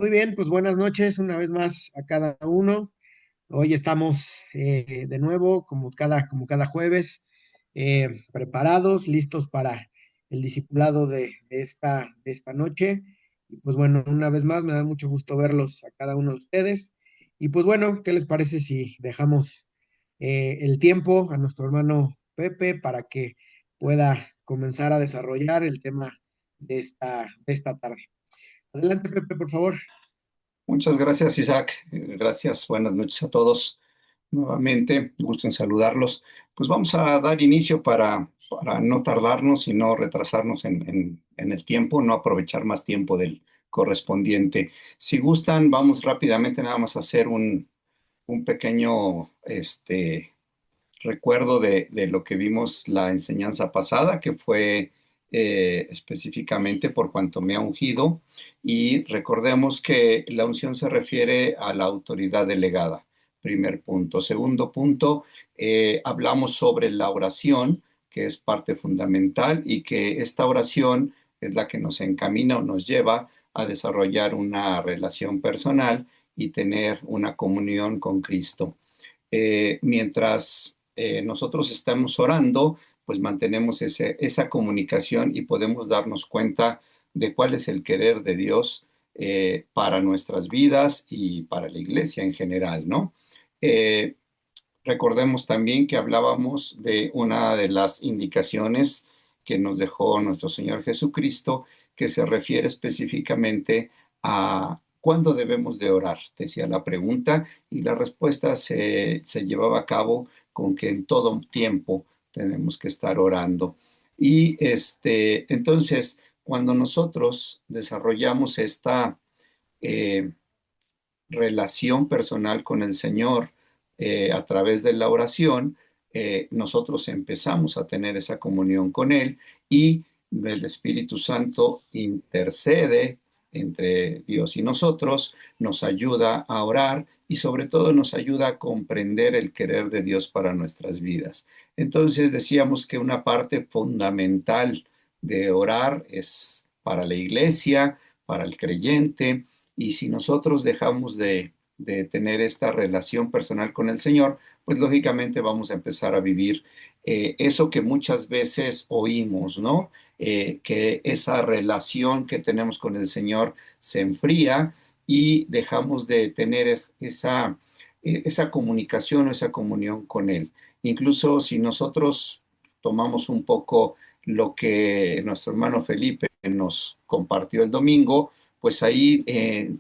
Muy bien, pues buenas noches una vez más a cada uno. Hoy estamos de nuevo, como cada jueves, preparados, listos para el discipulado de esta noche. Y pues bueno, una vez más me da mucho gusto verlos a cada uno de ustedes. Y pues bueno, ¿qué les parece si dejamos el tiempo a nuestro hermano Pepe para que pueda comenzar a desarrollar el tema de esta tarde? Adelante, Pepe, por favor. Muchas gracias, Isaac. Gracias, buenas noches a todos. Nuevamente, gusto en saludarlos. Pues vamos a dar inicio para no tardarnos y no retrasarnos en el tiempo, no aprovechar más tiempo del correspondiente. Si gustan, vamos rápidamente nada más a hacer un pequeño recuerdo de lo que vimos la enseñanza pasada, que fue específicamente por cuanto me ha ungido, y recordemos que la unción se refiere a la autoridad delegada. Primer punto. Segundo punto, hablamos sobre la oración, que es parte fundamental, y que esta oración es la que nos encamina o nos lleva a desarrollar una relación personal y tener una comunión con Cristo. Mientras nosotros estamos orando, pues mantenemos esa comunicación y podemos darnos cuenta de cuál es el querer de Dios para nuestras vidas y para la iglesia en general, ¿no? Eh, Recordemos también que hablábamos de una de las indicaciones que nos dejó nuestro Señor Jesucristo, que se refiere específicamente a cuándo debemos de orar. Decía la pregunta y la respuesta se llevaba a cabo con que en todo tiempo tenemos que estar orando. Y entonces, cuando nosotros desarrollamos esta eh, relación personal con el Señor a través de la oración, nosotros empezamos a tener esa comunión con Él y el Espíritu Santo intercede entre Dios y nosotros, nos ayuda a orar y sobre todo nos ayuda a comprender el querer de Dios para nuestras vidas. Entonces decíamos que una parte fundamental de orar es para la iglesia, para el creyente, y si nosotros dejamos de tener esta relación personal con el Señor, pues lógicamente vamos a empezar a vivir eso que muchas veces oímos, ¿no? Que esa relación que tenemos con el Señor se enfría y dejamos de tener esa comunicación o esa comunión con Él. Incluso si nosotros tomamos un poco lo que nuestro hermano Felipe nos compartió el domingo, pues ahí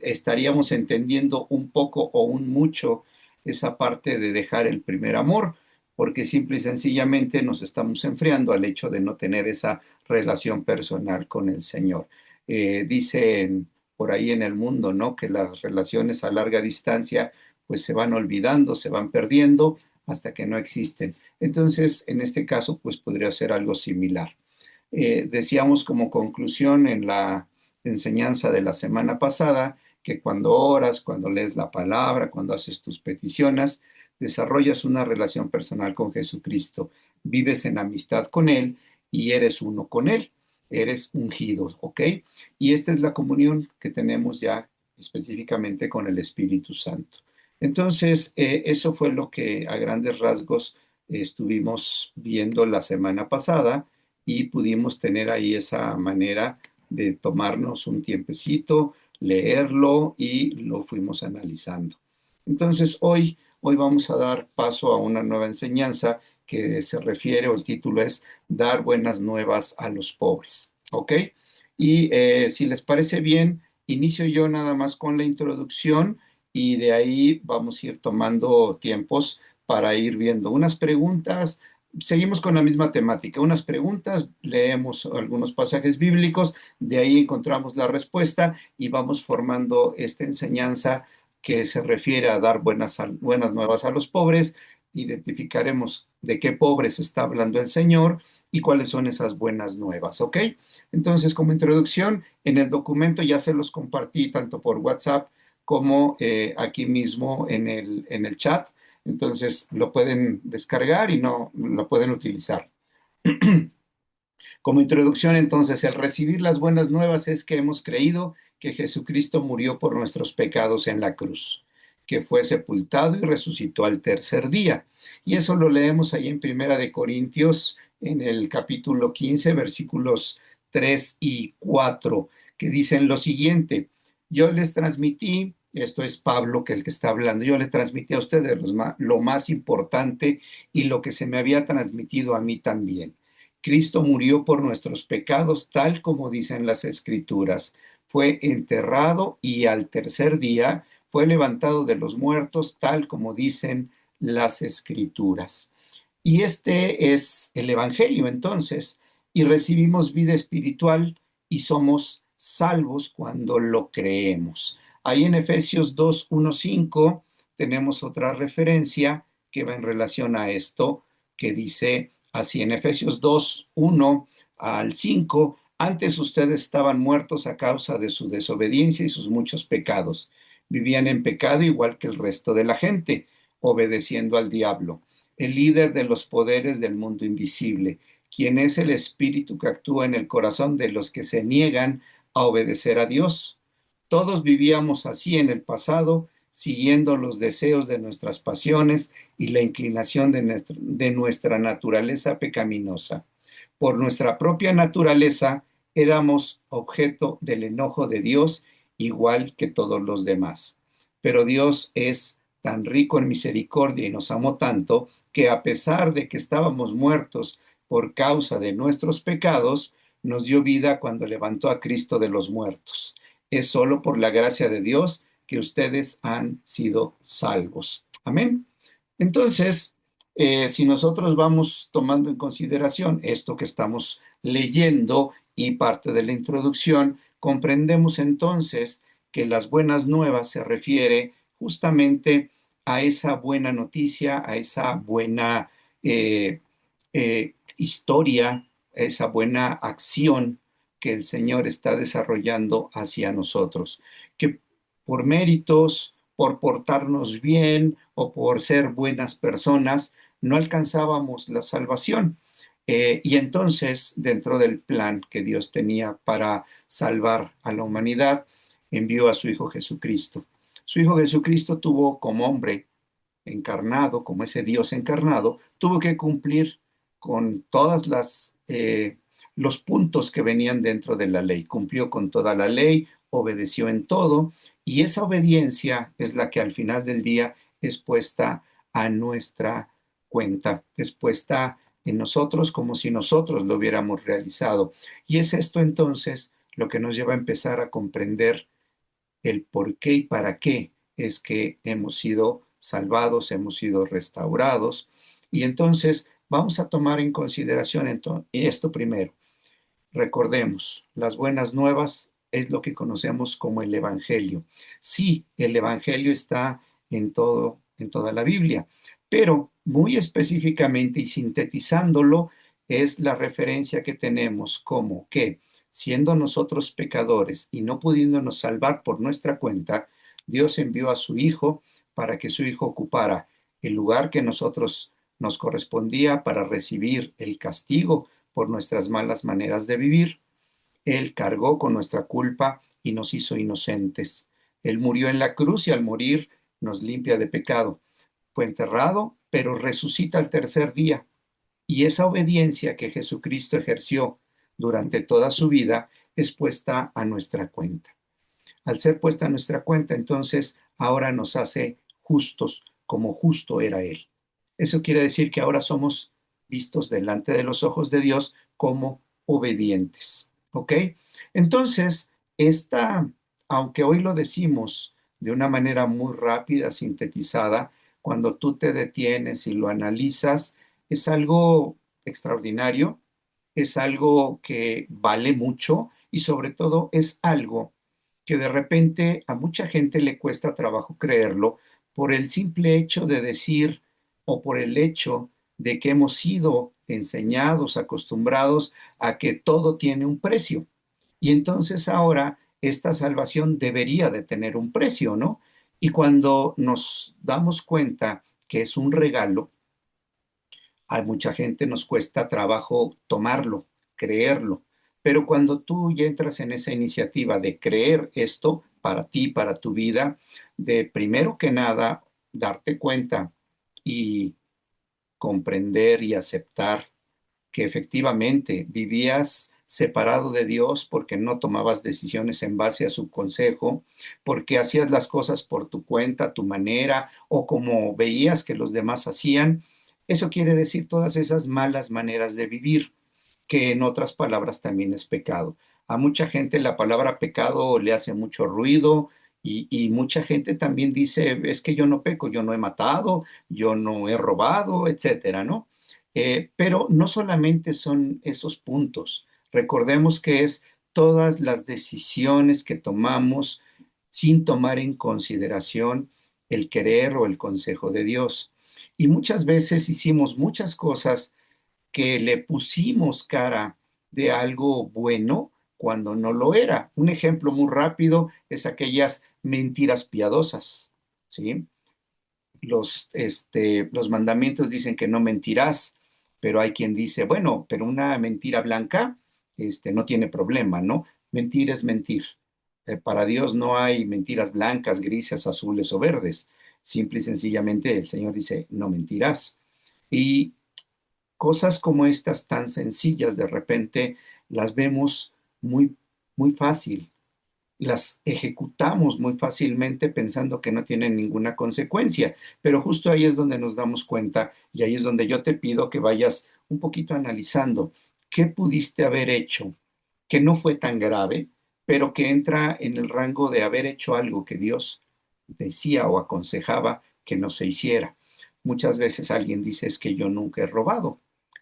estaríamos entendiendo un poco o un mucho esa parte de dejar el primer amor, porque simple y sencillamente nos estamos enfriando al hecho de no tener esa relación personal con el Señor. Dicen por ahí en el mundo, ¿no? Que las relaciones a larga distancia pues se van olvidando, se van perdiendo hasta que no existen. Entonces, en este caso, pues podría ser algo similar. Decíamos como conclusión en la enseñanza de la semana pasada que cuando oras, cuando lees la palabra, cuando haces tus peticiones, desarrollas una relación personal con Jesucristo, vives en amistad con Él y eres uno con Él, eres ungido, ¿ok? Y esta es la comunión que tenemos ya específicamente con el Espíritu Santo. Entonces, eso fue lo que a grandes rasgos estuvimos viendo la semana pasada y pudimos tener ahí esa manera de tomarnos un tiempecito, leerlo y lo fuimos analizando. Entonces, hoy vamos a dar paso a una nueva enseñanza que se refiere, o el título es Dar buenas nuevas a los pobres. ¿Ok? Y si les parece bien, inicio yo nada más con la introducción y de ahí vamos a ir tomando tiempos para ir viendo unas preguntas. Seguimos con la misma temática, unas preguntas, leemos algunos pasajes bíblicos, de ahí encontramos la respuesta y vamos formando esta enseñanza que se refiere a dar buenas nuevas a los pobres. Identificaremos de qué pobres está hablando el Señor y cuáles son esas buenas nuevas, ¿ok? Entonces, como introducción, en el documento ya se los compartí tanto por WhatsApp como aquí mismo en el chat. Entonces lo pueden descargar y no lo pueden utilizar. Como introducción, entonces, el recibir las buenas nuevas es que hemos creído que Jesucristo murió por nuestros pecados en la cruz, que fue sepultado y resucitó al tercer día. Y eso lo leemos ahí en Primera de Corintios, en el capítulo 15, versículos 3 y 4, que dicen lo siguiente: yo les transmití, esto es Pablo que el que está hablando, yo les transmití a ustedes lo más importante y lo que se me había transmitido a mí también. Cristo murió por nuestros pecados, tal como dicen las Escrituras. Fue enterrado y al tercer día fue levantado de los muertos, tal como dicen las Escrituras. Y este es el Evangelio, entonces, y recibimos vida espiritual y somos salvos cuando lo creemos. Ahí en Efesios 2, 1, 5 tenemos otra referencia que va en relación a esto, que dice así en Efesios 2, 1 al 5: antes ustedes estaban muertos a causa de su desobediencia y sus muchos pecados. Vivían en pecado igual que el resto de la gente, obedeciendo al diablo, el líder de los poderes del mundo invisible, quien es el espíritu que actúa en el corazón de los que se niegan a obedecer a Dios. Todos vivíamos así en el pasado, siguiendo los deseos de nuestras pasiones y la inclinación de nuestra naturaleza pecaminosa. Por nuestra propia naturaleza éramos objeto del enojo de Dios, igual que todos los demás. Pero Dios es tan rico en misericordia y nos amó tanto que, a pesar de que estábamos muertos por causa de nuestros pecados, nos dio vida cuando levantó a Cristo de los muertos. Es solo por la gracia de Dios que ustedes han sido salvos. Amén. Entonces, si nosotros vamos tomando en consideración esto que estamos leyendo y parte de la introducción, comprendemos entonces que las buenas nuevas se refiere justamente a esa buena noticia, a esa buena historia, a esa buena acción que el Señor está desarrollando hacia nosotros, que por méritos, por portarnos bien o por ser buenas personas, no alcanzábamos la salvación. Y entonces, dentro del plan que Dios tenía para salvar a la humanidad, envió a su Hijo Jesucristo. Su Hijo Jesucristo tuvo, como hombre encarnado, como ese Dios encarnado, tuvo que cumplir con todas los puntos que venían dentro de la ley. Cumplió con toda la ley, obedeció en todo, y esa obediencia es la que al final del día es puesta a nuestra cuenta, es puesta en nosotros como si nosotros lo hubiéramos realizado. Y es esto entonces lo que nos lleva a empezar a comprender el por qué y para qué es que hemos sido salvados, hemos sido restaurados. Y entonces vamos a tomar en consideración esto primero. Recordemos, las buenas nuevas es lo que conocemos como el Evangelio. Sí, el Evangelio está en toda la Biblia, pero muy específicamente y sintetizándolo es la referencia que tenemos como que, siendo nosotros pecadores y no pudiéndonos salvar por nuestra cuenta, Dios envió a su Hijo para que su Hijo ocupara el lugar que nosotros nos correspondía para recibir el castigo por nuestras malas maneras de vivir. Él cargó con nuestra culpa y nos hizo inocentes. Él murió en la cruz y al morir nos limpia de pecado. Fue enterrado, pero resucita al tercer día. Y esa obediencia que Jesucristo ejerció durante toda su vida es puesta a nuestra cuenta. Al ser puesta a nuestra cuenta, entonces ahora nos hace justos como justo era Él. Eso quiere decir que ahora somos vistos delante de los ojos de Dios como obedientes. ¿Ok? Entonces, aunque hoy lo decimos de una manera muy rápida, sintetizada, cuando tú te detienes y lo analizas, es algo extraordinario, es algo que vale mucho y sobre todo es algo que de repente a mucha gente le cuesta trabajo creerlo por el simple hecho de decir o por el hecho de que hemos sido enseñados, acostumbrados a que todo tiene un precio. Y entonces ahora esta salvación debería de tener un precio, ¿no? Y cuando nos damos cuenta que es un regalo, a mucha gente nos cuesta trabajo tomarlo. creerlo. Pero cuando tú ya entras en esa iniciativa de creer esto para ti, para tu vida, de primero que nada darte cuenta y comprender y aceptar que efectivamente vivías separado de Dios porque no tomabas decisiones en base a su consejo, porque hacías las cosas por tu cuenta, a tu manera o como veías que los demás hacían. Eso quiere decir todas esas malas maneras de vivir, que en otras palabras también es pecado. A mucha gente la palabra pecado le hace mucho ruido y mucha gente también dice, es que yo no peco, yo no he matado, yo no he robado, etcétera, ¿no? Pero no solamente son esos puntos. Recordemos que es todas las decisiones que tomamos sin tomar en consideración el querer o el consejo de Dios. Y muchas veces hicimos muchas cosas que le pusimos cara de algo bueno cuando no lo era. Un ejemplo muy rápido es aquellas mentiras piadosas, ¿sí? Los mandamientos dicen que no mentirás, pero hay quien dice, bueno, pero una mentira blanca, no tiene problema, ¿no? Mentir es mentir. Para Dios no hay mentiras blancas, grises, azules o verdes. Simple y sencillamente el Señor dice, no mentirás. Y cosas como estas tan sencillas de repente las vemos muy, muy fácil, las ejecutamos muy fácilmente pensando que no tienen ninguna consecuencia, pero justo ahí es donde nos damos cuenta y ahí es donde yo te pido que vayas un poquito analizando qué pudiste haber hecho que no fue tan grave, pero que entra en el rango de haber hecho algo que Dios decía o aconsejaba que no se hiciera. Muchas veces alguien dice es que yo nunca he robado,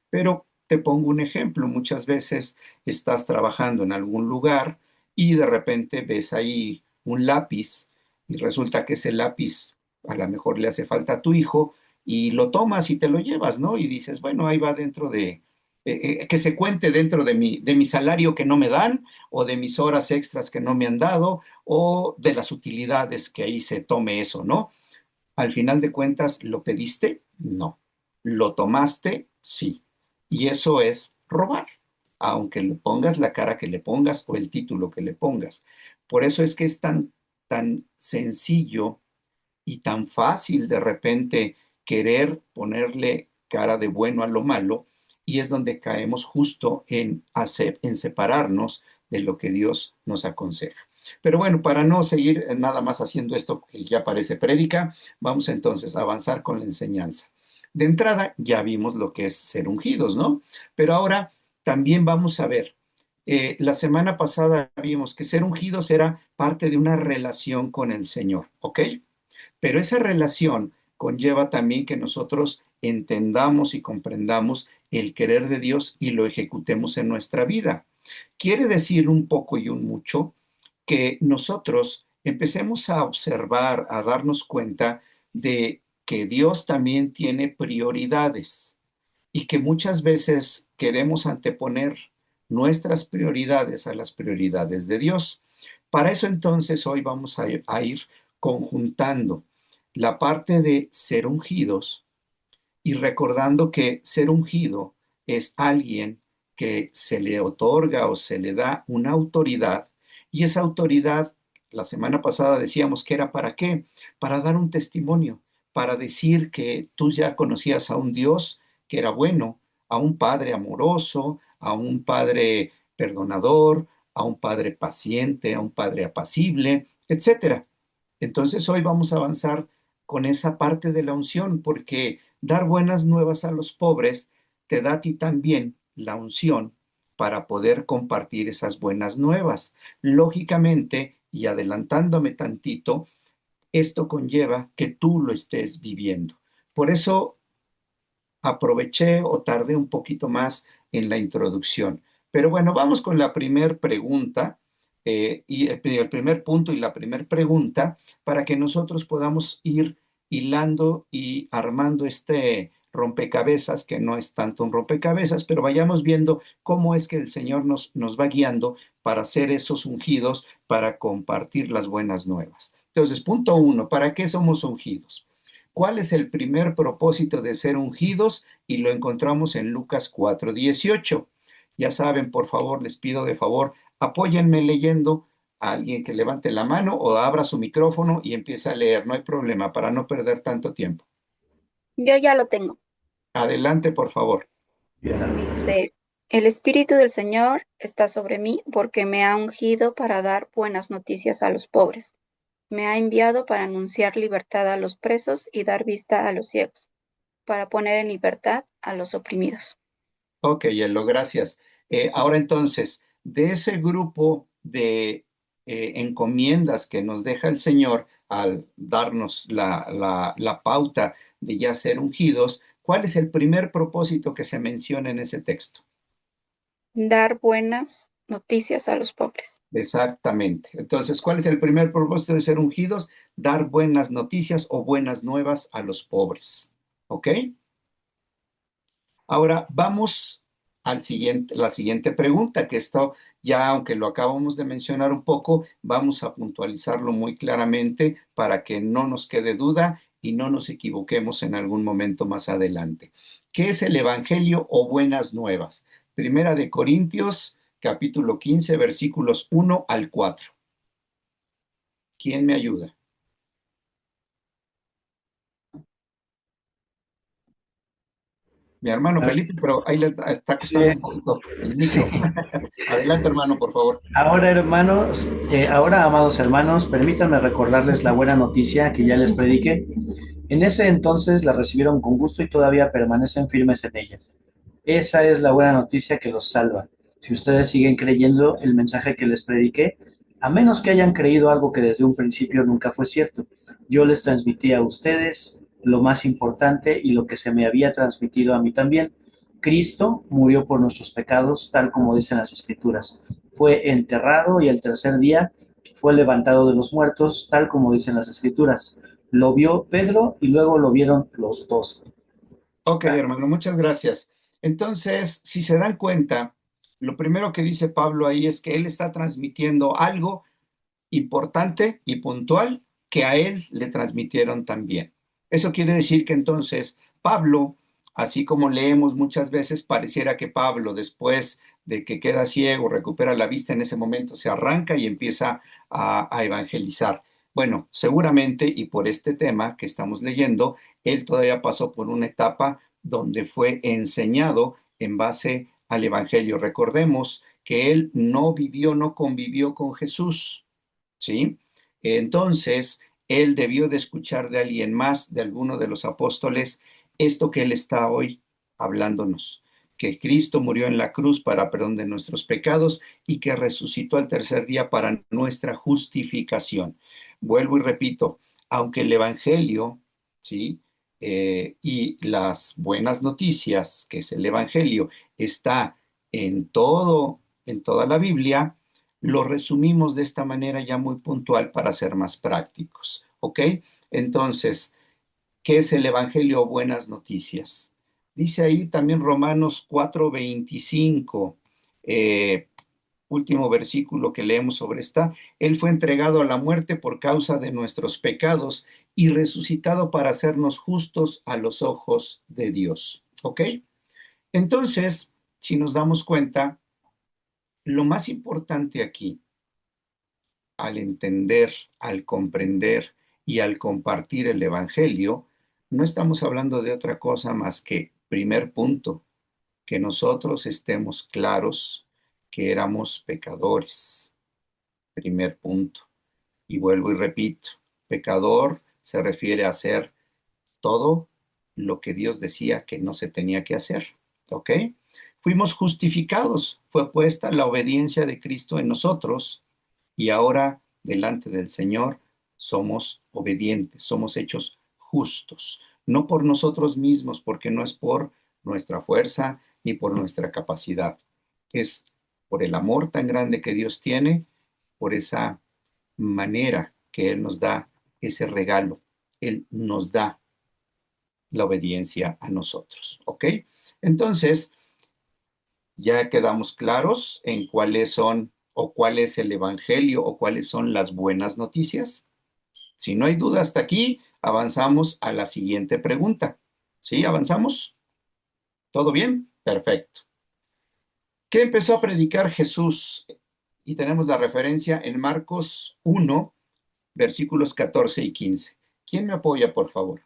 pero te pongo un ejemplo. Muchas veces estás trabajando en algún lugar y de repente ves ahí un lápiz y resulta que ese lápiz a lo mejor le hace falta a tu hijo y lo tomas y te lo llevas, ¿no? Y dices, bueno, ahí va dentro que se cuente dentro de mi salario que no me dan o de mis horas extras que no me han dado o de las utilidades que ahí se tome eso, ¿no? Al final de cuentas, ¿lo pediste? No. ¿Lo tomaste? Sí. Y eso es robar, aunque le pongas la cara que le pongas o el título que le pongas. Por eso es que es tan sencillo y tan fácil de repente querer ponerle cara de bueno a lo malo, y es donde caemos justo en separarnos de lo que Dios nos aconseja. Pero bueno, para no seguir nada más haciendo esto que ya parece prédica, vamos entonces a avanzar con la enseñanza. De entrada, ya vimos lo que es ser ungidos, ¿no? Pero ahora también vamos a ver, la semana pasada vimos que ser ungidos era parte de una relación con el Señor, ¿ok? Pero esa relación conlleva también que nosotros entendamos y comprendamos el querer de Dios y lo ejecutemos en nuestra vida. Quiere decir un poco y un mucho que nosotros empecemos a observar, a darnos cuenta de que Dios también tiene prioridades y que muchas veces queremos anteponer nuestras prioridades a las prioridades de Dios. Para eso entonces hoy vamos a ir conjuntando la parte de ser ungidos y recordando que ser ungido es alguien que se le otorga o se le da una autoridad, y esa autoridad, la semana pasada decíamos que era para qué, para dar un testimonio, para decir que tú ya conocías a un Dios que era bueno, a un Padre amoroso, a un Padre perdonador, a un Padre paciente, a un Padre apacible, etcétera. Entonces hoy vamos a avanzar con esa parte de la unción, porque dar buenas nuevas a los pobres te da a ti también la unción para poder compartir esas buenas nuevas. Lógicamente, y adelantándome tantito, esto conlleva que tú lo estés viviendo. Por eso aproveché o tardé un poquito más en la introducción. Pero bueno, vamos con la primer pregunta y el primer punto y la primer pregunta para que nosotros podamos ir hilando y armando este rompecabezas, que no es tanto un rompecabezas, pero vayamos viendo cómo es que el Señor nos va guiando para hacer esos ungidos, para compartir las buenas nuevas. Entonces, punto uno, ¿para qué somos ungidos? ¿Cuál es el primer propósito de ser ungidos? Y lo encontramos en Lucas 4:18. Ya saben, por favor, les pido de favor, apóyenme leyendo a alguien que levante la mano o abra su micrófono y empiece a leer. No hay problema para no perder tanto tiempo. Yo ya lo tengo. Adelante, por favor. Dice, el Espíritu del Señor está sobre mí porque me ha ungido para dar buenas noticias a los pobres. Me ha enviado para anunciar libertad a los presos y dar vista a los ciegos, para poner en libertad a los oprimidos. Ok, Yelo, gracias. Ahora entonces, de ese grupo de encomiendas que nos deja el Señor al darnos la pauta de ya ser ungidos, ¿cuál es el primer propósito que se menciona en ese texto? Dar buenas noticias a los pobres. Exactamente. Entonces, ¿cuál es el primer propósito de ser ungidos? Dar buenas noticias o buenas nuevas a los pobres. ¿Ok? Ahora vamos la siguiente pregunta, que esto ya, aunque lo acabamos de mencionar un poco, vamos a puntualizarlo muy claramente para que no nos quede duda y no nos equivoquemos en algún momento más adelante. ¿Qué es el Evangelio o buenas nuevas? Primera de Corintios, capítulo 15, versículos 1 al 4. ¿Quién me ayuda? Mi hermano Ah, Felipe, pero ahí le está costando un sí, poquito el sí. micro. Adelante, hermano, por favor. Ahora, hermanos, amados hermanos, permítanme recordarles la buena noticia que ya les prediqué. En ese entonces la recibieron con gusto y todavía permanecen firmes en ella. Esa es la buena noticia que los salva. Si ustedes siguen creyendo el mensaje que les prediqué, a menos que hayan creído algo que desde un principio nunca fue cierto, yo les transmití a ustedes lo más importante y lo que se me había transmitido a mí también. Cristo murió por nuestros pecados, tal como dicen las Escrituras. Fue enterrado y el tercer día fue levantado de los muertos, tal como dicen las Escrituras. Lo vio Pedro y luego lo vieron los dos. Ok, hermano, muchas gracias. Entonces, si se dan cuenta, lo primero que dice Pablo ahí es que él está transmitiendo algo importante y puntual que a él le transmitieron también. Eso quiere decir que entonces Pablo, así como leemos muchas veces, pareciera que Pablo, después de que queda ciego, recupera la vista, en ese momento se arranca y empieza a evangelizar. Bueno, seguramente, y por este tema que estamos leyendo, él todavía pasó por una etapa donde fue enseñado en base al Evangelio. Recordemos que él no vivió, no convivió con Jesús, ¿sí? Entonces, él debió de escuchar de alguien más, de alguno de los apóstoles, esto que él está hoy hablándonos, que Cristo murió en la cruz para perdón de nuestros pecados y que resucitó al tercer día para nuestra justificación. Vuelvo y repito, aunque el Evangelio, ¿sí? Y las buenas noticias, que es el Evangelio, está en toda la Biblia, lo resumimos de esta manera ya muy puntual para ser más prácticos, ¿ok? Entonces, ¿qué es el Evangelio o buenas noticias? Dice ahí también Romanos 4:25, último versículo que leemos sobre esta, Él fue entregado a la muerte por causa de nuestros pecados y resucitado para hacernos justos a los ojos de Dios, ¿ok? Entonces, si nos damos cuenta, lo más importante aquí al entender, al comprender y al compartir el Evangelio, no estamos hablando de otra cosa más que, primer punto, que nosotros estemos claros que éramos pecadores. Primer punto. Y vuelvo y repito, pecador se refiere a hacer todo lo que Dios decía que no se tenía que hacer. ¿Ok? Fuimos justificados, fue puesta la obediencia de Cristo en nosotros y ahora delante del Señor somos obedientes, somos hechos justos, no por nosotros mismos, porque no es por nuestra fuerza ni por nuestra capacidad, es por el amor tan grande que Dios tiene, por esa manera que Él nos da ese regalo, Él nos da la obediencia a nosotros, ¿ok? Entonces, ya quedamos claros en cuáles son o cuál es el Evangelio o cuáles son las buenas noticias. Si no hay duda hasta aquí, avanzamos a la siguiente pregunta. ¿Sí? ¿Avanzamos? ¿Todo bien? Perfecto. ¿Qué empezó a predicar Jesús? Y tenemos la referencia en Marcos 1, versículos 14 y 15. ¿Quién me apoya, por favor?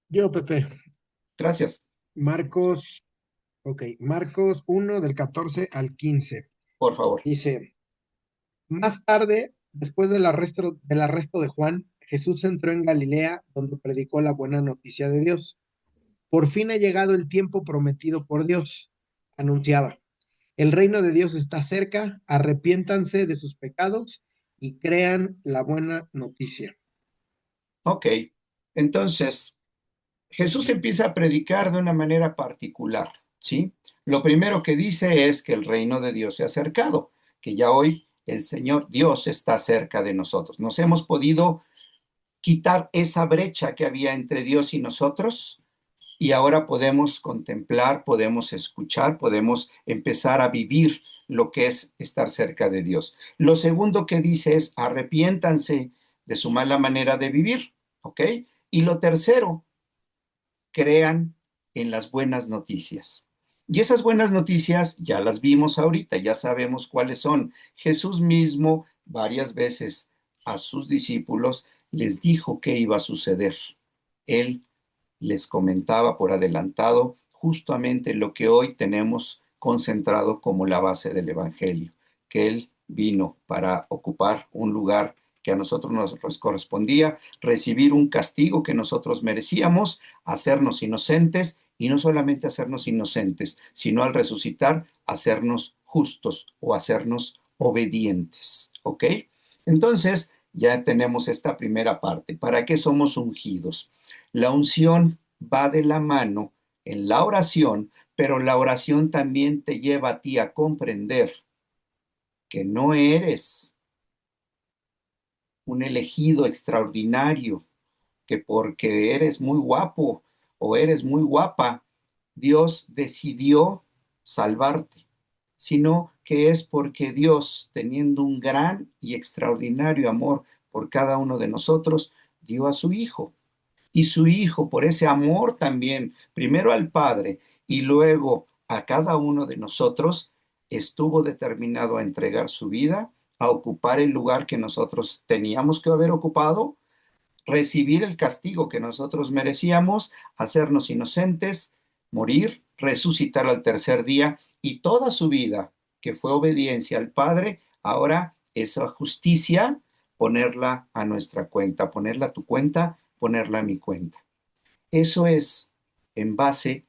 Yo, Pepe. Gracias, Marcos, ok, Marcos 1 del 14 al 15. por favor. Dice, más tarde, después del arresto de Juan, Jesús entró en Galilea, donde predicó la buena noticia de Dios. Por fin ha llegado el tiempo prometido por Dios, anunciaba. El reino de Dios está cerca, arrepiéntanse de sus pecados y crean la buena noticia. Ok, entonces Jesús empieza a predicar de una manera particular, ¿sí? Lo primero que dice es que el reino de Dios se ha acercado, que ya hoy el Señor Dios está cerca de nosotros. Nos hemos podido quitar esa brecha que había entre Dios y nosotros y ahora podemos contemplar, podemos escuchar, podemos empezar a vivir lo que es estar cerca de Dios. Lo segundo que dice es arrepiéntanse de su mala manera de vivir, ¿ok? Y lo tercero, crean en las buenas noticias. Y esas buenas noticias ya las vimos ahorita, ya sabemos cuáles son. Jesús mismo varias veces a sus discípulos les dijo qué iba a suceder. Él les comentaba por adelantado justamente lo que hoy tenemos concentrado como la base del Evangelio, que Él vino para ocupar un lugar que a nosotros nos correspondía, recibir un castigo que nosotros merecíamos, hacernos inocentes y no solamente hacernos inocentes, sino al resucitar, hacernos justos o hacernos obedientes. ¿Ok? Entonces, ya tenemos esta primera parte. ¿Para qué somos ungidos? La unción va de la mano en la oración, pero la oración también te lleva a ti a comprender que no eres un elegido extraordinario, que porque eres muy guapo o eres muy guapa, Dios decidió salvarte, sino que es porque Dios, teniendo un gran y extraordinario amor por cada uno de nosotros, dio a su Hijo. Y su Hijo, por ese amor también, primero al Padre y luego a cada uno de nosotros, estuvo determinado a entregar su vida, a ocupar el lugar que nosotros teníamos que haber ocupado, recibir el castigo que nosotros merecíamos, hacernos inocentes, morir, resucitar al tercer día y toda su vida, que fue obediencia al Padre, ahora esa justicia, ponerla a nuestra cuenta, ponerla a tu cuenta, ponerla a mi cuenta. Eso es en base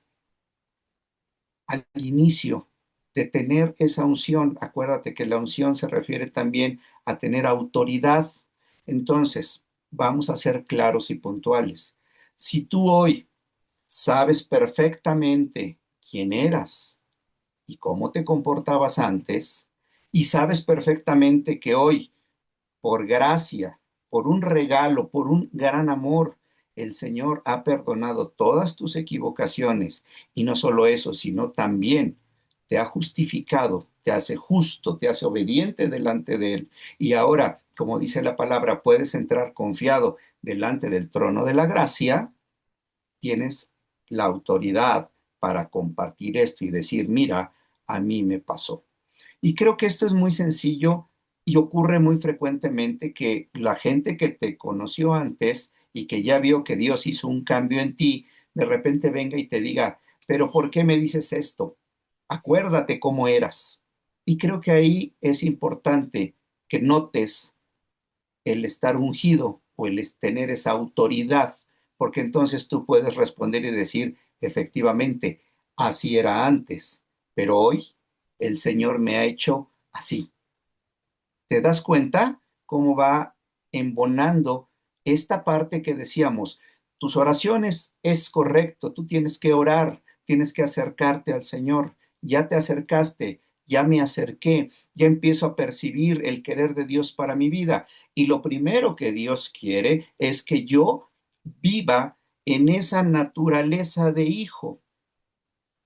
al inicio de tener esa unción. Acuérdate que la unción se refiere también a tener autoridad. Entonces, vamos a ser claros y puntuales. Si tú hoy sabes perfectamente quién eras y cómo te comportabas antes, y sabes perfectamente que hoy, por gracia, por un regalo, por un gran amor, el Señor ha perdonado todas tus equivocaciones y no solo eso, sino también te ha justificado, te hace justo, te hace obediente delante de Él. Y ahora, como dice la palabra, puedes entrar confiado delante del trono de la gracia, tienes la autoridad para compartir esto y decir, mira, a mí me pasó. Y creo que esto es muy sencillo y ocurre muy frecuentemente que la gente que te conoció antes y que ya vio que Dios hizo un cambio en ti, de repente venga y te diga, pero ¿por qué me dices esto? Acuérdate cómo eras. Y creo que ahí es importante que notes el estar ungido o el tener esa autoridad, porque entonces tú puedes responder y decir, efectivamente, así era antes, pero hoy el Señor me ha hecho así. ¿Te das cuenta cómo va embonando esta parte que decíamos? Tus oraciones es correcto, tú tienes que orar, tienes que acercarte al Señor, ya te acercaste, ya me acerqué, ya empiezo a percibir el querer de Dios para mi vida. Y lo primero que Dios quiere es que yo viva en esa naturaleza de hijo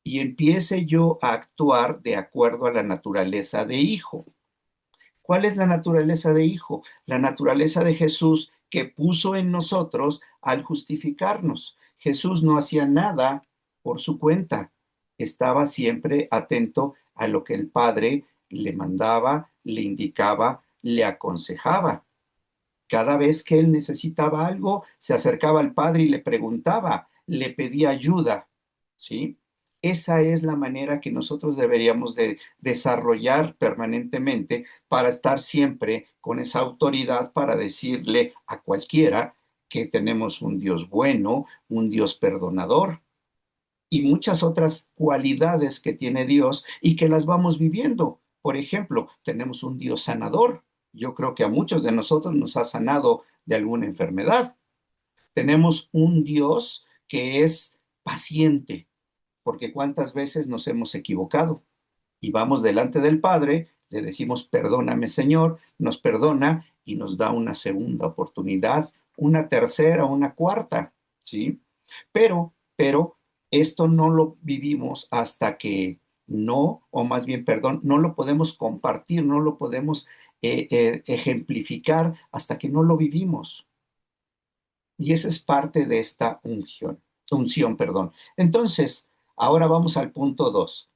y empiece yo a actuar de acuerdo a la naturaleza de hijo. ¿Cuál es la naturaleza de hijo? La naturaleza de Jesús, que puso en nosotros al justificarnos. Jesús no hacía nada por su cuenta, estaba siempre atento a lo que el Padre le mandaba, le indicaba, le aconsejaba. Cada vez que él necesitaba algo, se acercaba al Padre y le preguntaba, le pedía ayuda, ¿sí? Esa es la manera que nosotros deberíamos de desarrollar permanentemente para estar siempre con esa autoridad para decirle a cualquiera que tenemos un Dios bueno, un Dios perdonador y muchas otras cualidades que tiene Dios y que las vamos viviendo. Por ejemplo, tenemos un Dios sanador. Yo creo que a muchos de nosotros nos ha sanado de alguna enfermedad. Tenemos un Dios que es paciente, porque cuántas veces nos hemos equivocado y vamos delante del Padre, le decimos, perdóname Señor, nos perdona y nos da una segunda oportunidad, una tercera, una cuarta, ¿sí? Pero esto no lo vivimos hasta que no, o más bien, perdón, no lo podemos compartir, no lo podemos ejemplificar hasta que no lo vivimos. Y esa es parte de esta unción, perdón. Entonces, ahora vamos al punto 2,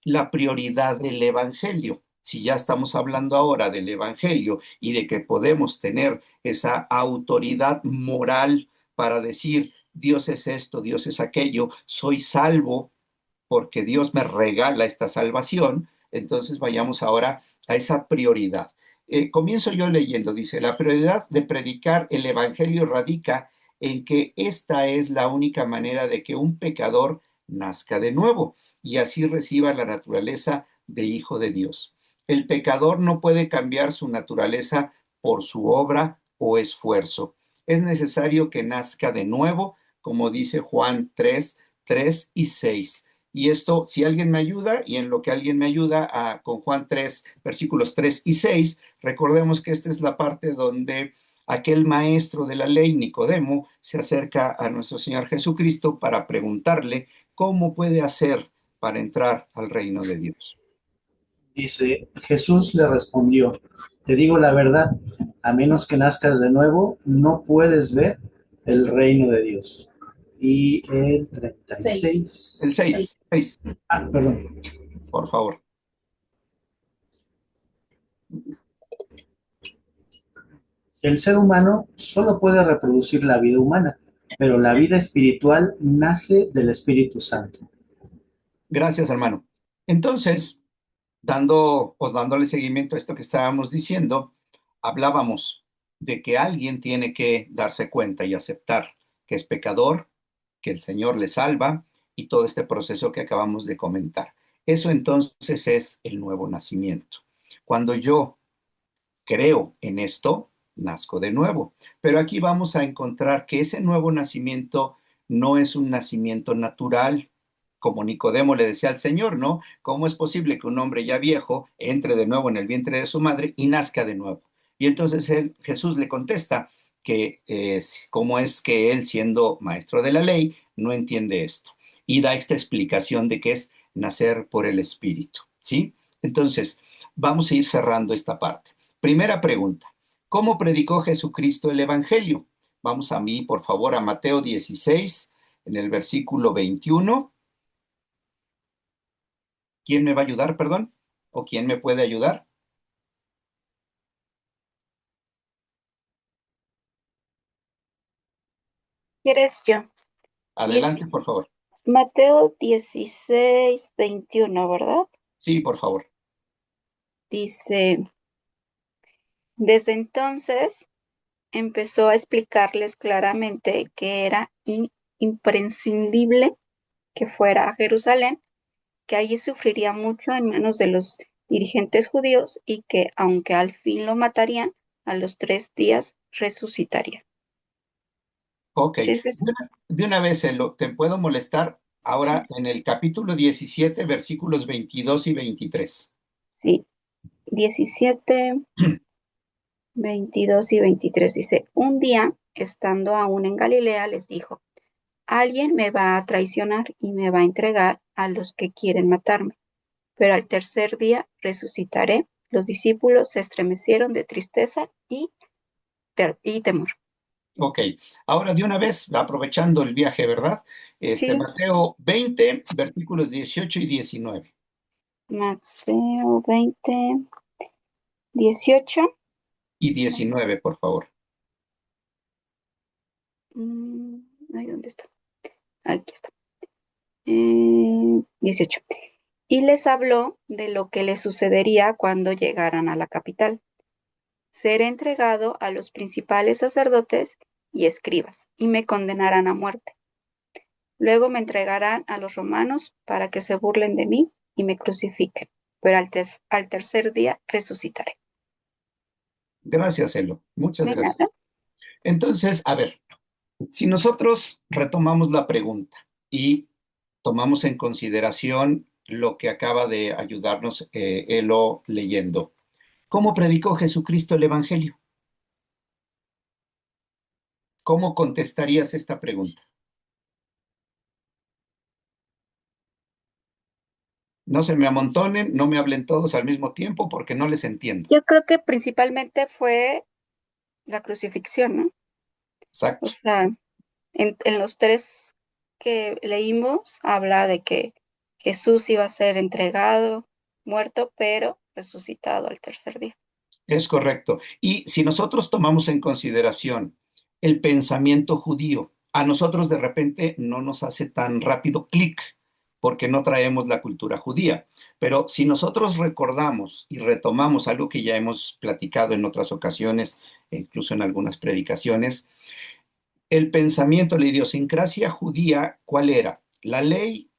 la prioridad del Evangelio. Si ya estamos hablando ahora del Evangelio y de que podemos tener esa autoridad moral para decir, Dios es esto, Dios es aquello, soy salvo porque Dios me regala esta salvación, entonces vayamos ahora a esa prioridad. Comienzo yo leyendo, dice, la prioridad de predicar el Evangelio radica en que esta es la única manera de que un pecador nazca de nuevo y así reciba la naturaleza de hijo de Dios. El pecador no puede cambiar su naturaleza por su obra o esfuerzo. Es necesario que nazca de nuevo, como dice Juan 3 y 6. Y esto, si alguien me ayuda, y en lo que alguien me ayuda con Juan 3, versículos 3 y 6, recordemos que esta es la parte donde aquel maestro de la ley, Nicodemo, se acerca a nuestro Señor Jesucristo para preguntarle cómo puede hacer para entrar al reino de Dios. Dice, Jesús le respondió, te digo la verdad, a menos que nazcas de nuevo, no puedes ver el reino de Dios. Y el 36. El 6, Ah, perdón. por favor. El ser humano solo puede reproducir la vida humana, pero la vida espiritual nace del Espíritu Santo. Gracias, hermano. Entonces, dándole seguimiento a esto que estábamos diciendo, hablábamos de que alguien tiene que darse cuenta y aceptar que es pecador, que el Señor le salva y todo este proceso que acabamos de comentar. Eso entonces es el nuevo nacimiento. Cuando yo creo en esto, nazco de nuevo. Pero aquí vamos a encontrar que ese nuevo nacimiento no es un nacimiento natural, como Nicodemo le decía al Señor, ¿no? ¿Cómo es posible que un hombre ya viejo entre de nuevo en el vientre de su madre y nazca de nuevo? Y entonces Jesús le contesta que cómo es que él, siendo maestro de la ley, no entiende esto. Y da esta explicación de que es nacer por el Espíritu, ¿sí? Entonces, vamos a ir cerrando esta parte. Primera pregunta, ¿cómo predicó Jesucristo el Evangelio? Vamos a mí, por favor, a Mateo 16, en el versículo 21. ¿Quién me va a ayudar, perdón? ¿O quién me puede ayudar? ¿Quieres yo? Adelante, por favor. Mateo 16, 21, ¿verdad? Sí, por favor. Dice, desde entonces empezó a explicarles claramente que era imprescindible que fuera a Jerusalén, que allí sufriría mucho en manos de los dirigentes judíos y que, aunque al fin lo matarían, a los 3 días resucitaría. Ok. ¿Sí es eso? De una vez te puedo molestar ahora en el capítulo 17, versículos 22 y 23. Sí, 17, 22 y 23 dice, un día, estando aún en Galilea, les dijo, alguien me va a traicionar y me va a entregar a los que quieren matarme, pero al tercer día resucitaré. Los discípulos se estremecieron de tristeza y temor. Ok, ahora de una vez, aprovechando el viaje, ¿verdad? Sí, Mateo 20, versículos 18 y 19. Mateo 20, 18. Y 19, por favor. mm, Ay, ¿dónde está? Aquí está. 18. Y les habló de lo que les sucedería cuando llegaran a la capital. Seré entregado a los principales sacerdotes y escribas, y me condenarán a muerte. Luego me entregarán a los romanos para que se burlen de mí y me crucifiquen, pero al tercer día resucitaré. Gracias, Elo. Muchas De nada. gracias. Entonces, a ver, si nosotros retomamos la pregunta y tomamos en consideración lo que acaba de ayudarnos Elo leyendo, ¿cómo predicó Jesucristo el Evangelio? ¿Cómo contestarías esta pregunta? No se me amontonen, no me hablen todos al mismo tiempo porque no les entiendo. Yo creo que principalmente fue la crucifixión, ¿no? O Exacto. sea, en los tres que leímos habla de que Jesús iba a ser entregado, muerto, pero resucitado al tercer día. Es correcto. Y si nosotros tomamos en consideración el pensamiento judío, a nosotros de repente no nos hace tan rápido clic porque no traemos la cultura judía. Pero si nosotros recordamos y retomamos algo que ya hemos platicado en otras ocasiones, e incluso en algunas predicaciones, el pensamiento, la idiosincrasia judía, ¿cuál era? La ley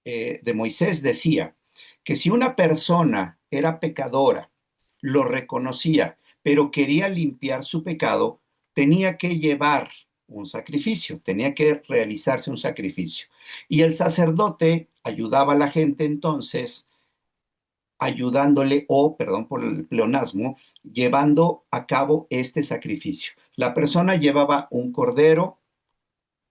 de Moisés decía que si una persona era pecadora, lo reconocía, pero quería limpiar su pecado, tenía que llevar un sacrificio, tenía que realizarse un sacrificio. Y el sacerdote ayudaba a la gente entonces, ayudándole, o, perdón por el pleonasmo, llevando a cabo este sacrificio. La persona llevaba un cordero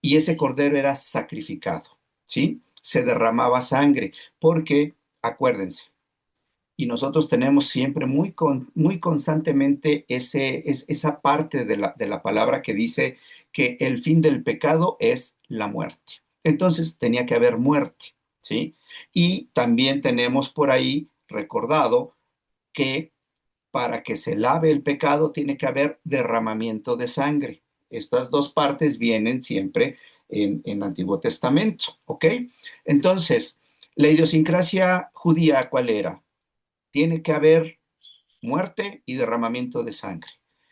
y ese cordero era sacrificado, ¿sí? Se derramaba sangre, porque, acuérdense, y nosotros tenemos siempre muy constantemente esa parte de la palabra que dice que el fin del pecado es la muerte. Entonces tenía que haber muerte, ¿sí? Y también tenemos por ahí recordado que para que se lave el pecado tiene que haber derramamiento de sangre. Estas dos partes vienen siempre en Antiguo Testamento, ¿ok? Entonces, la idiosincrasia judía, ¿cuál era? Tiene que haber muerte y derramamiento de sangre.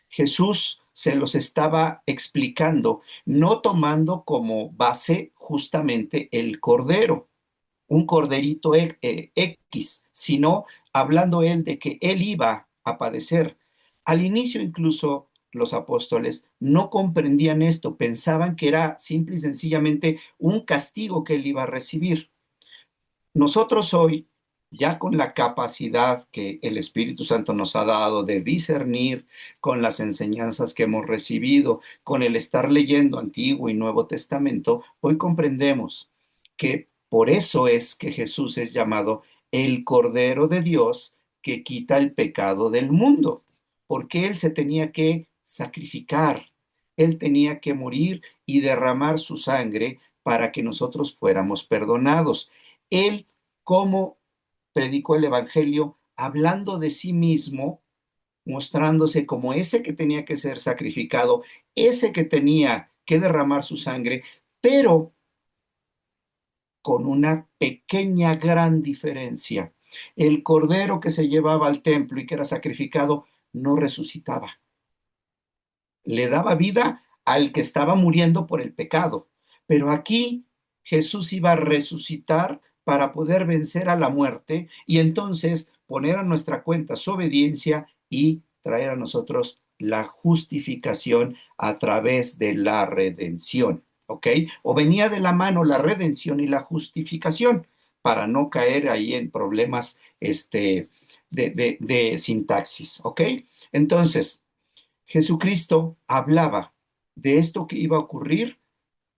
Jesús se los estaba explicando, no tomando como base justamente el cordero, un corderito X, sino hablando él de que él iba a padecer. Al inicio incluso los apóstoles no comprendían esto, pensaban que era simple y sencillamente un castigo que él iba a recibir. Nosotros hoy, ya con la capacidad que el Espíritu Santo nos ha dado de discernir, con las enseñanzas que hemos recibido, con el estar leyendo Antiguo y Nuevo Testamento, hoy comprendemos que por eso es que Jesús es llamado el Cordero de Dios que quita el pecado del mundo, porque Él se tenía que sacrificar, Él tenía que morir y derramar su sangre para que nosotros fuéramos perdonados. Él, como predicó el Evangelio, hablando de sí mismo, mostrándose como ese que tenía que ser sacrificado, ese que tenía que derramar su sangre, pero con una pequeña gran diferencia. El cordero que se llevaba al templo y que era sacrificado no resucitaba. Le daba vida al que estaba muriendo por el pecado. Pero aquí Jesús iba a resucitar para poder vencer a la muerte y entonces poner a nuestra cuenta su obediencia y traer a nosotros la justificación a través de la redención, ¿ok? O venía de la mano la redención y la justificación para no caer ahí en problemas de sintaxis, ¿ok? Entonces, Jesucristo hablaba de esto que iba a ocurrir,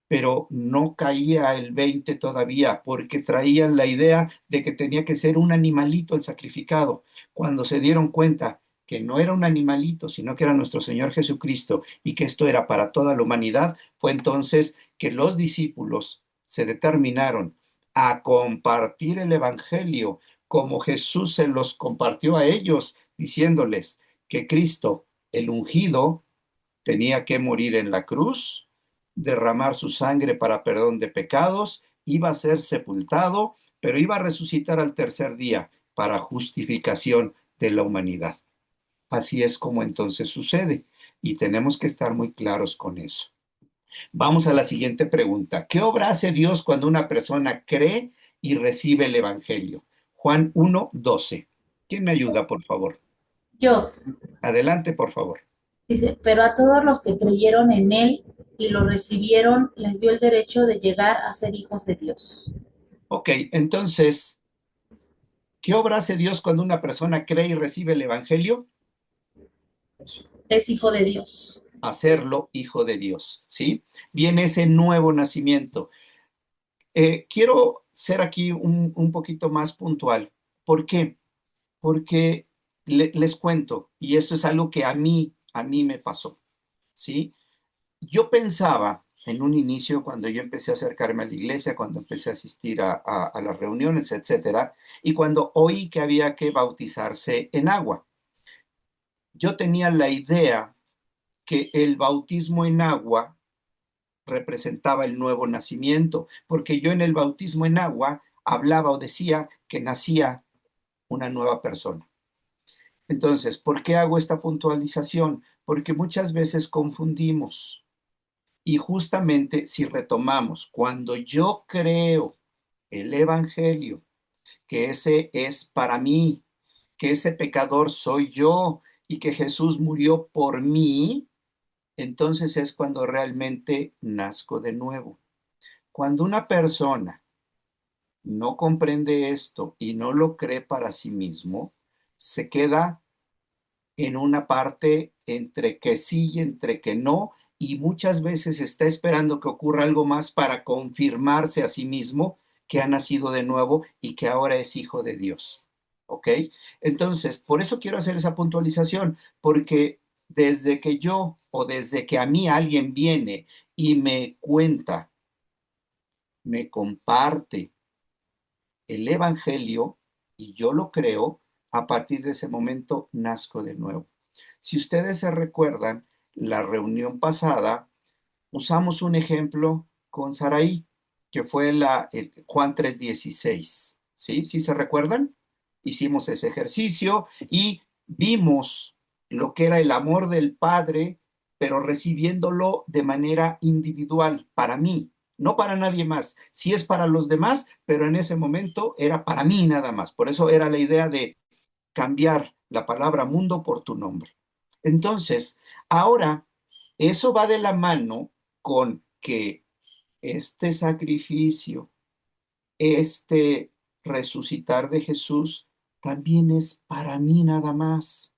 pero no caía el 20 todavía, porque traían la idea de que tenía que ser un animalito el sacrificado. Cuando se dieron cuenta que no era un animalito, sino que era nuestro Señor Jesucristo y que esto era para toda la humanidad, fue entonces que los discípulos se determinaron a compartir el Evangelio como Jesús se los compartió a ellos, diciéndoles que Cristo, el ungido, tenía que morir en la cruz, derramar su sangre para perdón de pecados, iba a ser sepultado, pero iba a resucitar al tercer día para justificación de la humanidad. Así es como entonces sucede y tenemos que estar muy claros con eso. Vamos a la siguiente pregunta. ¿Qué obra hace Dios cuando una persona cree y recibe el Evangelio? Juan 1:12. ¿Quién me ayuda, por favor? Yo, Adelante, por favor. dice, pero a todos los que creyeron en él y lo recibieron, les dio el derecho de llegar a ser hijos de Dios. Ok, entonces, ¿qué obra hace Dios cuando una persona cree y recibe el Evangelio? Es hijo de Dios. Hacerlo hijo de Dios, ¿sí? Viene ese nuevo nacimiento. Quiero ser aquí un poquito más puntual. ¿Por qué? Porque les cuento, y eso es algo que a mí me pasó, ¿sí? Yo pensaba en un inicio, cuando yo empecé a acercarme a la iglesia, cuando empecé a asistir a las reuniones, etcétera, y cuando oí que había que bautizarse en agua, yo tenía la idea que el bautismo en agua representaba el nuevo nacimiento, porque yo en el bautismo en agua hablaba o decía que nacía una nueva persona. Entonces, ¿por qué hago esta puntualización? Porque muchas veces confundimos. Y justamente si retomamos, cuando yo creo el Evangelio, que ese es para mí, que ese pecador soy yo y que Jesús murió por mí, entonces es cuando realmente nazco de nuevo. Cuando una persona no comprende esto y no lo cree para sí mismo, se queda en una parte entre que sí y entre que no, y muchas veces está esperando que ocurra algo más para confirmarse a sí mismo que ha nacido de nuevo y que ahora es hijo de Dios. ¿Ok? Entonces, por eso quiero hacer esa puntualización, porque desde que yo o desde que a mí alguien viene y me cuenta, me comparte el Evangelio y yo lo creo, a partir de ese momento nazco de nuevo. Si ustedes se recuerdan, la reunión pasada usamos un ejemplo con Saraí, que fue el Juan 3:16. ¿Sí? ¿Sí se recuerdan? Hicimos ese ejercicio y vimos lo que era el amor del Padre, pero recibiéndolo de manera individual, para mí, no para nadie más. Sí es para los demás, pero en ese momento era para mí nada más. Por eso era la idea de cambiar la palabra mundo por tu nombre. Entonces, ahora, eso va de la mano con que este sacrificio, este resucitar de Jesús, también es para mí nada más.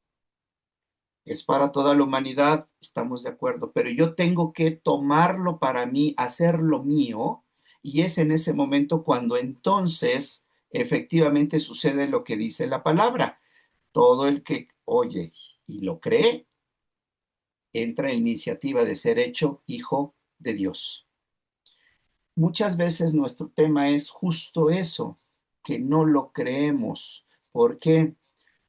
Es para toda la humanidad, estamos de acuerdo, pero yo tengo que tomarlo para mí, hacerlo mío, y es en ese momento cuando entonces efectivamente sucede lo que dice la palabra. Todo el que oye y lo cree, entra en iniciativa de ser hecho hijo de Dios. Muchas veces nuestro tema es justo eso, que no lo creemos. ¿Por qué?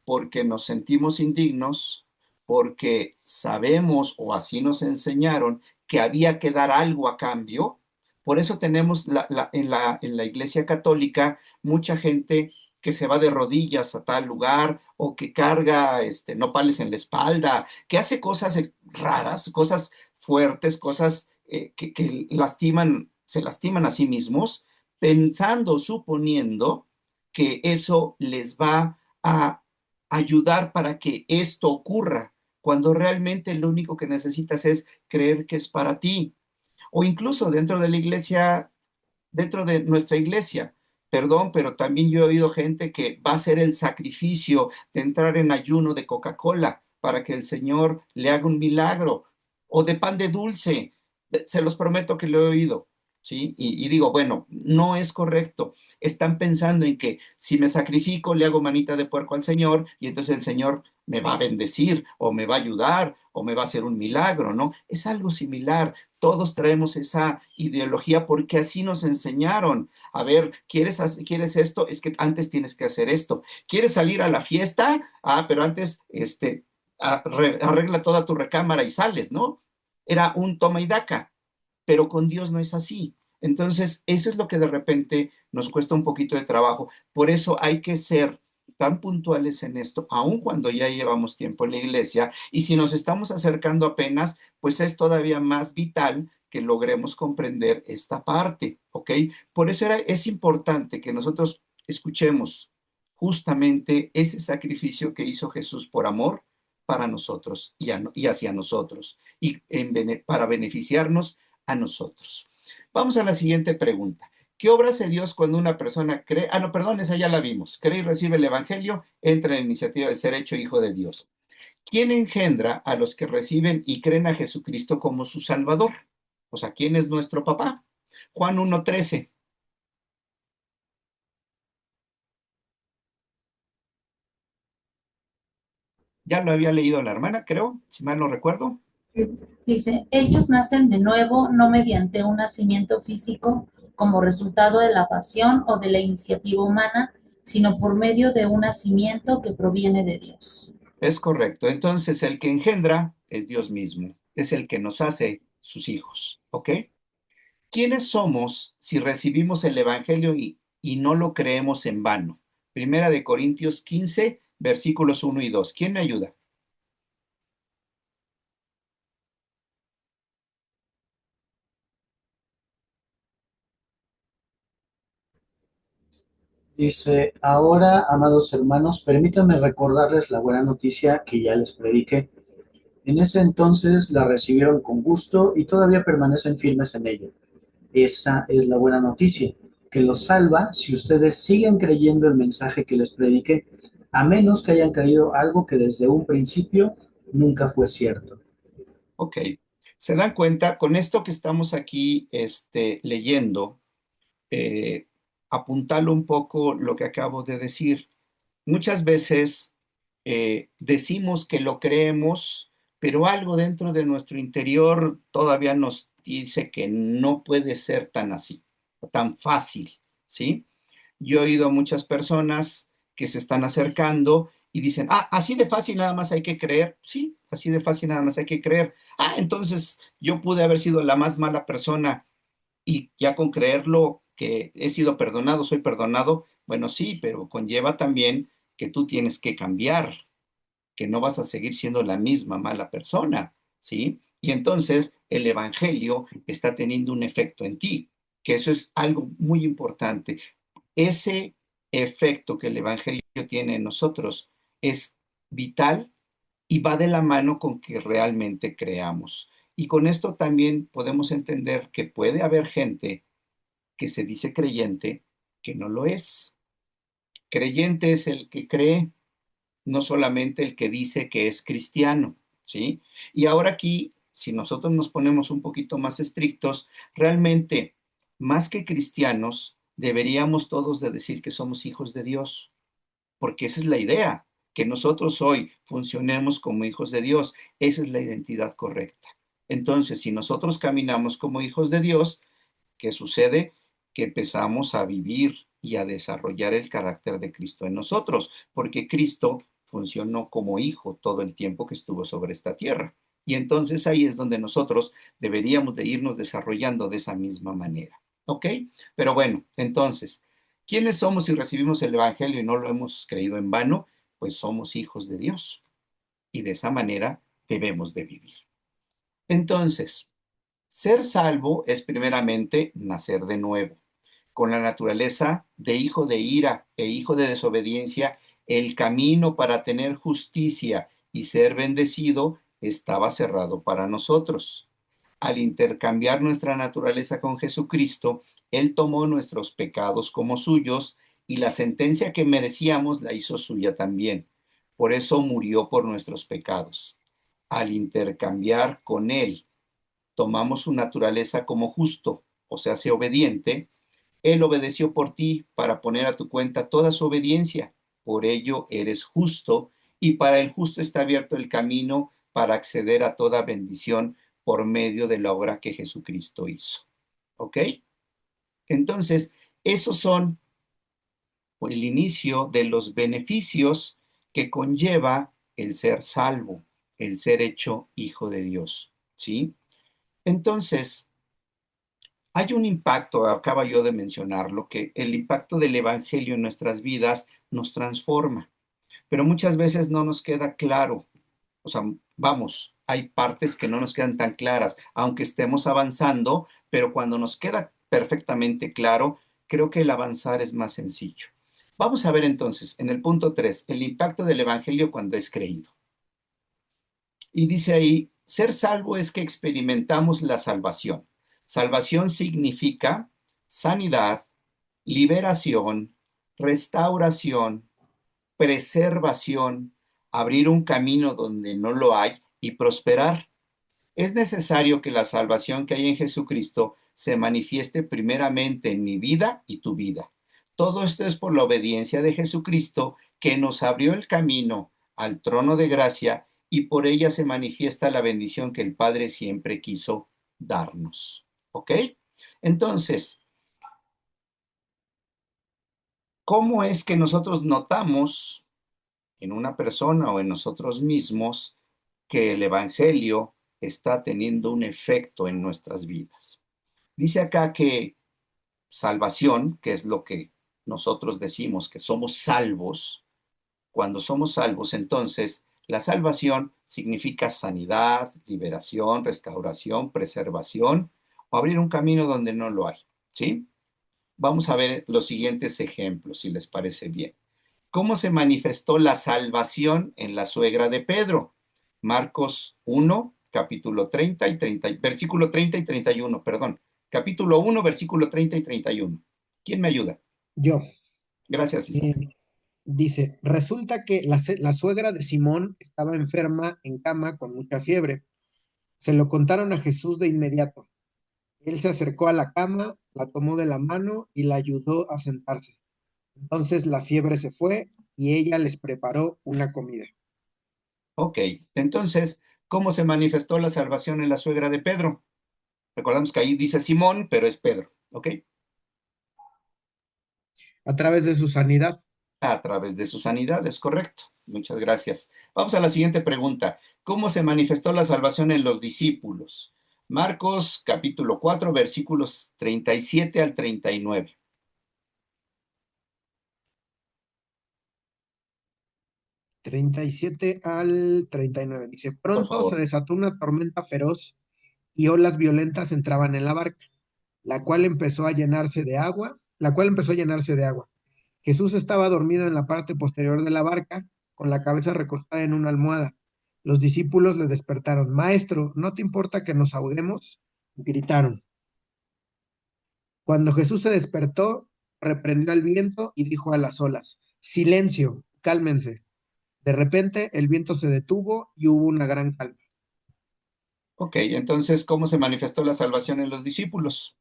Porque nos sentimos indignos, porque sabemos o así nos enseñaron que había que dar algo a cambio. Por eso tenemos en la Iglesia Católica mucha gente que se va de rodillas a tal lugar o que carga nopales en la espalda, que hace cosas raras, cosas fuertes, cosas que lastiman, se lastiman a sí mismos, pensando, suponiendo que eso les va a ayudar para que esto ocurra, cuando realmente lo único que necesitas es creer que es para ti. O incluso dentro de la iglesia, dentro de nuestra iglesia, perdón, pero también yo he oído gente que va a hacer el sacrificio de entrar en ayuno de Coca-Cola para que el Señor le haga un milagro, o de pan de dulce, se los prometo que lo he oído. ¿Sí? Y digo, bueno, no es correcto. Están pensando en que si me sacrifico, le hago manita de puerco al Señor y entonces el Señor me va a bendecir o me va a ayudar o me va a hacer un milagro, ¿no? Es algo similar. Todos traemos esa ideología porque así nos enseñaron. A ver, ¿quieres esto? Es que antes tienes que hacer esto. ¿Quieres salir a la fiesta? Ah, pero antes, arregla toda tu recámara y sales, ¿no? Era un toma y daca, pero con Dios no es así. Entonces, eso es lo que de repente nos cuesta un poquito de trabajo. Por eso hay que ser tan puntuales en esto, aun cuando ya llevamos tiempo en la iglesia, y si nos estamos acercando apenas, pues es todavía más vital que logremos comprender esta parte, ¿ok? Por eso es importante que nosotros escuchemos justamente ese sacrificio que hizo Jesús por amor para nosotros y hacia nosotros, y para beneficiarnos a nosotros. Vamos a la siguiente pregunta. ¿Qué obra hace Dios cuando una persona cree? Ah, no, perdón, esa ya la vimos. Cree y recibe el Evangelio, entra en la iniciativa de ser hecho hijo de Dios. ¿Quién engendra a los que reciben y creen a Jesucristo como su Salvador? O sea, ¿quién es nuestro papá? Juan 1:13. Ya lo había leído la hermana, creo, si mal no recuerdo. Dice, ellos nacen de nuevo no mediante un nacimiento físico como resultado de la pasión o de la iniciativa humana, sino por medio de un nacimiento que proviene de Dios. Es correcto. Entonces, el que engendra es Dios mismo. Es el que nos hace sus hijos. ¿Ok? ¿Quiénes somos si recibimos el Evangelio y no lo creemos en vano? Primera de Corintios 15, versículos 1 y 2. ¿Quién me ayuda? Dice, ahora, amados hermanos, permítanme recordarles la buena noticia que ya les prediqué. En ese entonces la recibieron con gusto y todavía permanecen firmes en ella. Esa es la buena noticia, que los salva si ustedes siguen creyendo el mensaje que les prediqué, a menos que hayan creído algo que desde un principio nunca fue cierto. Ok. ¿Se dan cuenta? Con esto que estamos aquí leyendo, eh, apuntalo un poco lo que acabo de decir. Muchas veces decimos que lo creemos, pero algo dentro de nuestro interior todavía nos dice que no puede ser tan así, tan fácil, ¿sí? Yo he oído a muchas personas que se están acercando y dicen, ah, así de fácil nada más hay que creer. Sí, así de fácil nada más hay que creer. Ah, entonces yo pude haber sido la más mala persona y ya con creerlo que he sido perdonado, soy perdonado. Bueno, sí, pero conlleva también que tú tienes que cambiar, que no vas a seguir siendo la misma mala persona, ¿sí? Y entonces el Evangelio está teniendo un efecto en ti, que eso es algo muy importante. Ese efecto que el Evangelio tiene en nosotros es vital y va de la mano con que realmente creamos. Y con esto también podemos entender que puede haber gente que se dice creyente que no lo es. Creyente es el que cree, no solamente el que dice que es cristiano, ¿sí? Y ahora aquí, si nosotros nos ponemos un poquito más estrictos, realmente, más que cristianos, deberíamos todos de decir que somos hijos de Dios, porque esa es la idea, que nosotros hoy funcionemos como hijos de Dios, esa es la identidad correcta. Entonces, si nosotros caminamos como hijos de Dios, ¿qué sucede? Que empezamos a vivir y a desarrollar el carácter de Cristo en nosotros, porque Cristo funcionó como hijo todo el tiempo que estuvo sobre esta tierra. Y entonces ahí es donde nosotros deberíamos de irnos desarrollando de esa misma manera. ¿Ok? Pero bueno, entonces, ¿quiénes somos si recibimos el Evangelio y no lo hemos creído en vano? Pues somos hijos de Dios. Y de esa manera debemos de vivir. Entonces, ser salvo es primeramente nacer de nuevo. Con la naturaleza de hijo de ira e hijo de desobediencia, el camino para tener justicia y ser bendecido estaba cerrado para nosotros. Al intercambiar nuestra naturaleza con Jesucristo, Él tomó nuestros pecados como suyos y la sentencia que merecíamos la hizo suya también. Por eso murió por nuestros pecados. Al intercambiar con Él tomamos su naturaleza como justo, o sea, sea obediente, Él obedeció por ti para poner a tu cuenta toda su obediencia. Por ello eres justo y para el justo está abierto el camino para acceder a toda bendición por medio de la obra que Jesucristo hizo. ¿Ok? Entonces, esos son el inicio de los beneficios que conlleva el ser salvo, el ser hecho hijo de Dios. ¿Sí? Entonces, hay un impacto, acaba yo de mencionarlo, que el impacto del Evangelio en nuestras vidas nos transforma, pero muchas veces no nos queda claro. O sea, vamos, hay partes que no nos quedan tan claras, aunque estemos avanzando, pero cuando nos queda perfectamente claro, creo que el avanzar es más sencillo. Vamos a ver entonces, en el punto 3, el impacto del Evangelio cuando es creído. Y dice ahí, ser salvo es que experimentamos la salvación. Salvación significa sanidad, liberación, restauración, preservación, abrir un camino donde no lo hay y prosperar. Es necesario que la salvación que hay en Jesucristo se manifieste primeramente en mi vida y tu vida. Todo esto es por la obediencia de Jesucristo que nos abrió el camino al trono de gracia y por ella se manifiesta la bendición que el Padre siempre quiso darnos. ¿Ok? Entonces, ¿cómo es que nosotros notamos en una persona o en nosotros mismos que el Evangelio está teniendo un efecto en nuestras vidas? Dice acá que salvación, que es lo que nosotros decimos que somos salvos, cuando somos salvos, entonces la salvación significa sanidad, liberación, restauración, preservación o abrir un camino donde no lo hay, ¿sí? Vamos a ver los siguientes ejemplos, si les parece bien. ¿Cómo se manifestó la salvación en la suegra de Pedro? Marcos 1, capítulo 30 y 30, versículo 30 y 31, perdón. Capítulo 1, versículo 30 y 31. ¿Quién me ayuda? Yo. Gracias, Isaac. Eh, Dice, resulta que la suegra de Simón estaba enferma en cama con mucha fiebre. Se lo contaron a Jesús de inmediato. Él se acercó a la cama, la tomó de la mano y la ayudó a sentarse. Entonces la fiebre se fue y ella les preparó una comida. Ok, entonces, ¿cómo se manifestó la salvación en la suegra de Pedro? Recordamos que ahí dice Simón, pero es Pedro, ¿ok? A través de su sanidad. A través de su sanidad, es correcto. Muchas gracias. Vamos a la siguiente pregunta. ¿Cómo se manifestó la salvación en los discípulos? Marcos capítulo 4, versículos 37 al 39. 37 al 39. Dice, Por pronto se favor. desató una tormenta feroz y olas violentas entraban en la barca, la cual empezó a llenarse de agua. Jesús estaba dormido en la parte posterior de la barca, con la cabeza recostada en una almohada. Los discípulos le despertaron. Maestro, ¿no te importa que nos ahoguemos? Gritaron. Cuando Jesús se despertó, reprendió al viento y dijo a las olas, silencio, cálmense. De repente el viento se detuvo y hubo una gran calma. Ok, entonces, ¿cómo se manifestó la salvación en los discípulos?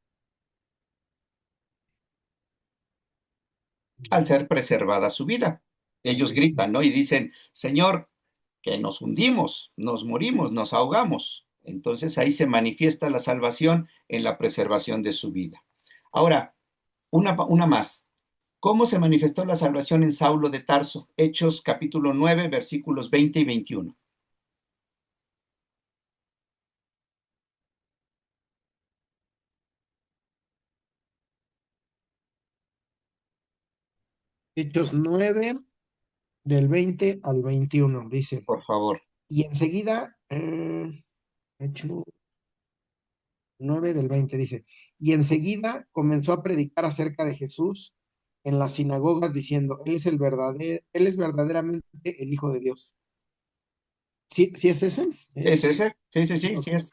Al ser preservada su vida. Ellos Ok. gritan, ¿no? Y dicen, Señor, que nos hundimos, nos morimos, nos ahogamos. Entonces ahí se manifiesta la salvación en la preservación de su vida. Ahora, una más. ¿Cómo se manifestó la salvación en Saulo de Tarso? Hechos capítulo 9, versículos 20 y 21. Hechos 9 del 20 al 21 dice, Por favor. y enseguida, Hechos 9 del 20 dice, y enseguida comenzó a predicar acerca de Jesús en las sinagogas diciendo, él es verdaderamente el Hijo de Dios. ¿Sí, sí es ese? ¿Es ese? Sí, sí, sí, Ok. sí es.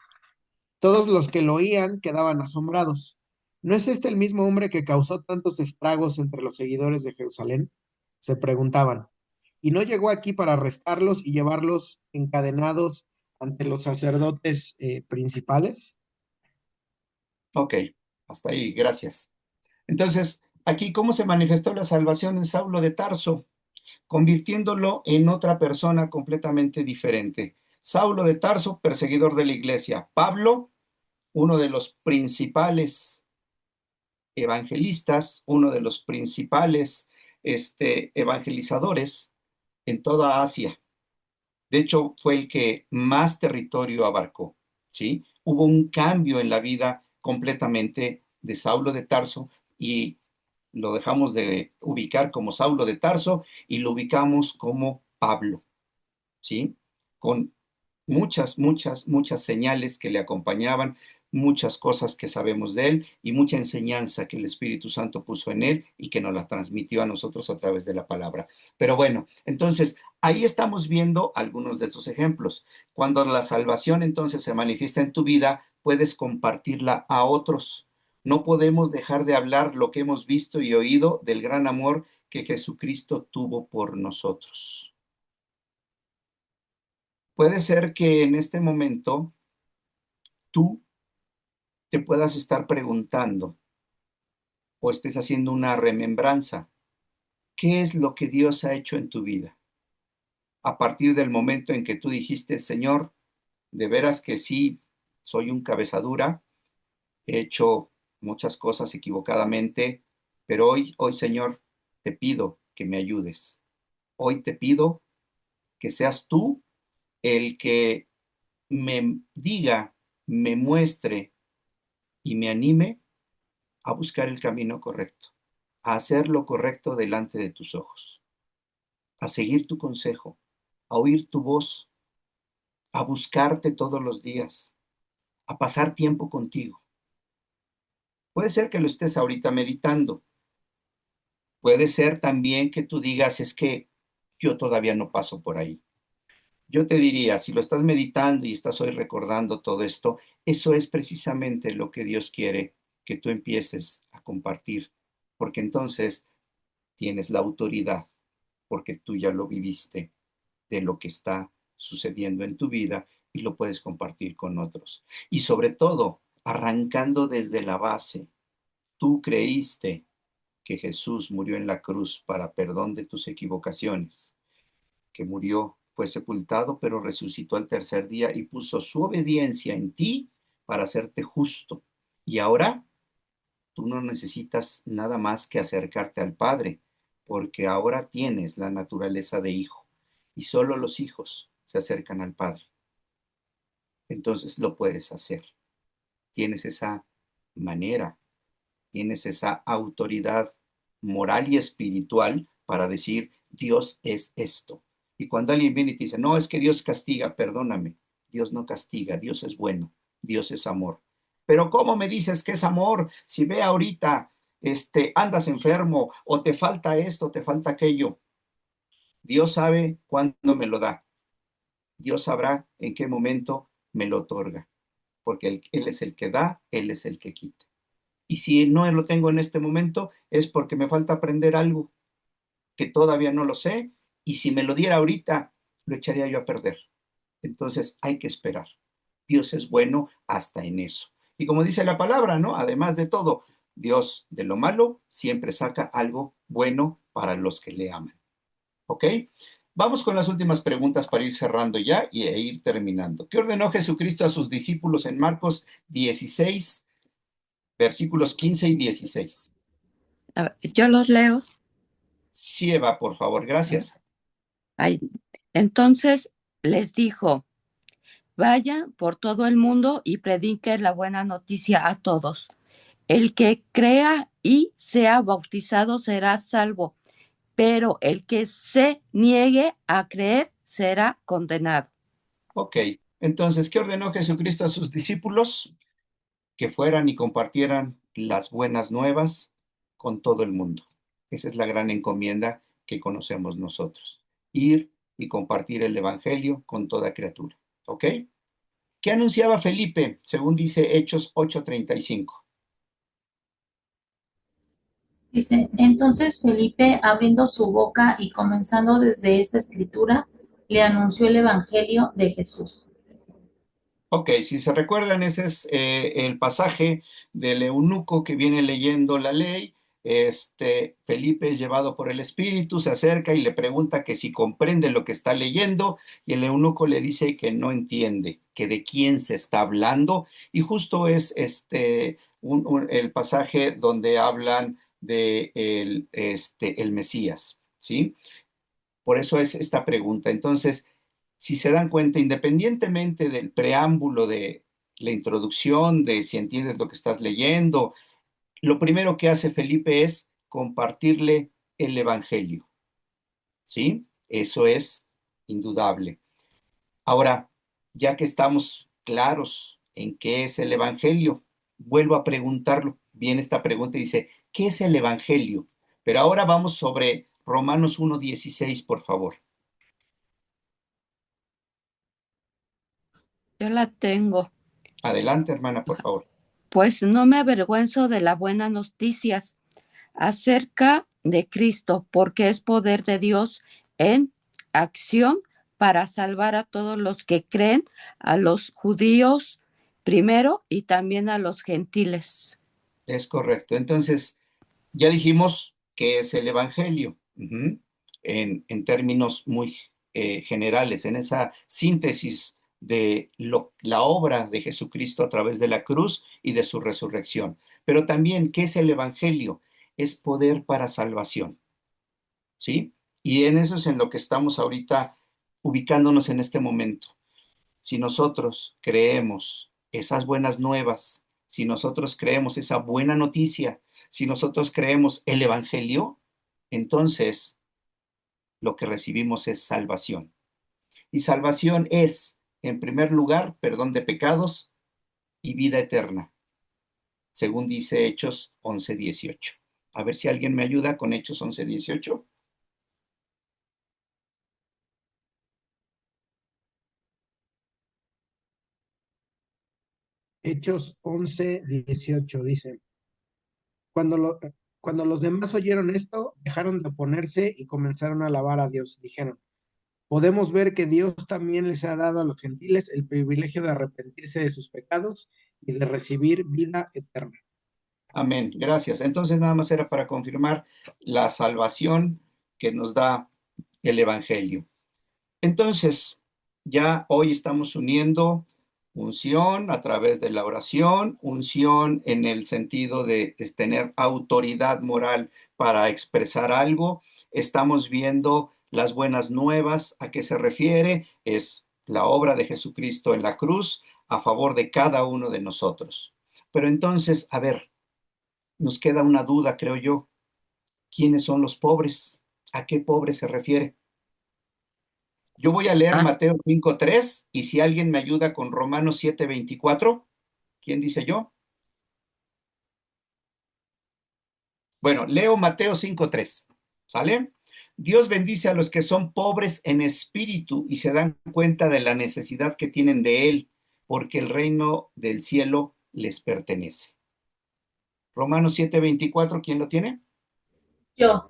Todos los que lo oían quedaban asombrados. ¿No es este el mismo hombre que causó tantos estragos entre los seguidores de Jerusalén? Se preguntaban. ¿Y no llegó aquí para arrestarlos y llevarlos encadenados ante los sacerdotes principales? Ok, hasta ahí, gracias. Entonces, aquí, ¿cómo se manifestó la salvación en Saulo de Tarso? convirtiéndolo en otra persona completamente diferente. Saulo de Tarso, perseguidor de la iglesia. Pablo, uno de los principales evangelistas, uno de los principales evangelizadores en toda Asia. De hecho, fue el que más territorio abarcó, ¿sí? Hubo un cambio en la vida completamente de Saulo de Tarso y lo dejamos de ubicar como Saulo de Tarso y lo ubicamos como Pablo, ¿sí? Con muchas señales que le acompañaban, muchas cosas que sabemos de él y mucha enseñanza que el Espíritu Santo puso en él y que nos la transmitió a nosotros a través de la palabra. Pero bueno, entonces ahí estamos viendo algunos de esos ejemplos. Cuando la salvación entonces se manifiesta en tu vida, puedes compartirla a otros. No podemos dejar de hablar lo que hemos visto y oído del gran amor que Jesucristo tuvo por nosotros. Puede ser que en este momento tú te puedas estar preguntando o estés haciendo una remembranza. ¿Qué es lo que Dios ha hecho en tu vida? A partir del momento en que tú dijiste, Señor, de veras que sí, soy un cabezadura, he hecho muchas cosas equivocadamente, pero hoy, Señor, te pido que me ayudes. Hoy te pido que seas tú el que me diga, me muestre y me anime a buscar el camino correcto, a hacer lo correcto delante de tus ojos, a seguir tu consejo, a oír tu voz, a buscarte todos los días, a pasar tiempo contigo. Puede ser que lo estés ahorita meditando. Puede ser también que tú digas, es que yo todavía no paso por ahí. Yo te diría, si lo estás meditando y estás hoy recordando todo esto, eso es precisamente lo que Dios quiere que tú empieces a compartir, porque entonces tienes la autoridad, porque tú ya lo viviste de lo que está sucediendo en tu vida y lo puedes compartir con otros. Y sobre todo, arrancando desde la base, tú creíste que Jesús murió en la cruz para perdón de tus equivocaciones, que murió, fue sepultado, pero resucitó al tercer día y puso su obediencia en ti para hacerte justo. Y ahora tú no necesitas nada más que acercarte al Padre, porque ahora tienes la naturaleza de hijo y solo los hijos se acercan al Padre. Entonces lo puedes hacer. Tienes esa manera, tienes esa autoridad moral y espiritual para decir, Dios es esto. Y cuando alguien viene y te dice, no, es que Dios castiga, perdóname, Dios no castiga, Dios es bueno, Dios es amor. Pero ¿cómo me dices que es amor si ve ahorita, andas enfermo o te falta esto, te falta aquello? Dios sabe cuándo me lo da. Dios sabrá en qué momento me lo otorga, porque Él es el que da, Él es el que quita. Y si no lo tengo en este momento, es porque me falta aprender algo que todavía no lo sé, y si me lo diera ahorita, lo echaría yo a perder. Entonces hay que esperar. Dios es bueno hasta en eso. Y como dice la palabra, ¿no? Además de todo, Dios de lo malo siempre saca algo bueno para los que le aman. ¿Ok? Vamos con las últimas preguntas para ir cerrando ya e ir terminando. ¿Qué ordenó Jesucristo a sus discípulos en Marcos 16, versículos 15 y 16? A ver, yo los leo. Sí, Eva, por favor, gracias. Ahí. Entonces les dijo, vayan por todo el mundo y prediquen la buena noticia a todos. El que crea y sea bautizado será salvo, pero el que se niegue a creer será condenado. Ok, entonces, ¿qué ordenó Jesucristo a sus discípulos? Que fueran y compartieran las buenas nuevas con todo el mundo. Esa es la gran encomienda que conocemos nosotros. Ir y compartir el Evangelio con toda criatura. ¿Ok? ¿Qué anunciaba Felipe, según dice Hechos 8:35? Dice, entonces Felipe, abriendo su boca y comenzando desde esta escritura, le anunció el Evangelio de Jesús. Ok, si se recuerdan, ese es el pasaje del eunuco que viene leyendo la ley Felipe es llevado por el Espíritu, se acerca y le pregunta que si comprende lo que está leyendo, y el eunuco le dice que no entiende, que de quién se está hablando, y justo es el pasaje donde hablan de el Mesías, ¿sí? Por eso es esta pregunta. Entonces, si se dan cuenta, independientemente del preámbulo de la introducción, de si entiendes lo que estás leyendo, lo primero que hace Felipe es compartirle el Evangelio, ¿sí? Eso es indudable. Ahora, ya que estamos claros en qué es el Evangelio, vuelvo a preguntarlo. Viene esta pregunta y dice, ¿qué es el Evangelio? Pero ahora vamos sobre Romanos 1:16, por favor. Yo la tengo. Adelante, hermana, por favor. Pues no me avergüenzo de las buenas noticias acerca de Cristo, porque es poder de Dios en acción para salvar a todos los que creen, a los judíos primero y también a los gentiles. Es correcto. Entonces, ya dijimos qué es el Evangelio, en términos muy generales, en esa síntesis de la obra de Jesucristo a través de la cruz y de su resurrección. Pero también, ¿qué es el Evangelio? Es poder para salvación, ¿sí? Y en eso es en lo que estamos ahorita ubicándonos en este momento. Si nosotros creemos esas buenas nuevas, si nosotros creemos esa buena noticia, si nosotros creemos el Evangelio, entonces lo que recibimos es salvación. Y salvación es, en primer lugar, perdón de pecados y vida eterna, según dice Hechos 11:18. A ver si alguien me ayuda con Hechos 11:18. Hechos 11:18 dice, cuando, lo- cuando los demás oyeron esto, dejaron de oponerse y comenzaron a alabar a Dios. Dijeron, podemos ver que Dios también les ha dado a los gentiles el privilegio de arrepentirse de sus pecados y de recibir vida eterna. Amén. Gracias. Entonces nada más era para confirmar la salvación que nos da el Evangelio. Entonces, ya hoy estamos uniendo unción a través de la oración, unción en el sentido de tener autoridad moral para expresar algo. Estamos viendo las buenas nuevas. ¿A qué se refiere? Es la obra de Jesucristo en la cruz a favor de cada uno de nosotros. Pero entonces, a ver, nos queda una duda, creo yo. ¿Quiénes son los pobres? ¿A qué pobre se refiere? Yo voy a leer Ah, Mateo 5:3 y si alguien me ayuda con Romanos 7:24, ¿quién dice yo? Bueno, leo Mateo 5:3, ¿sale? Dios bendice a los que son pobres en espíritu y se dan cuenta de la necesidad que tienen de Él, porque el reino del cielo les pertenece. Romanos 7:24, ¿quién lo tiene? Yo,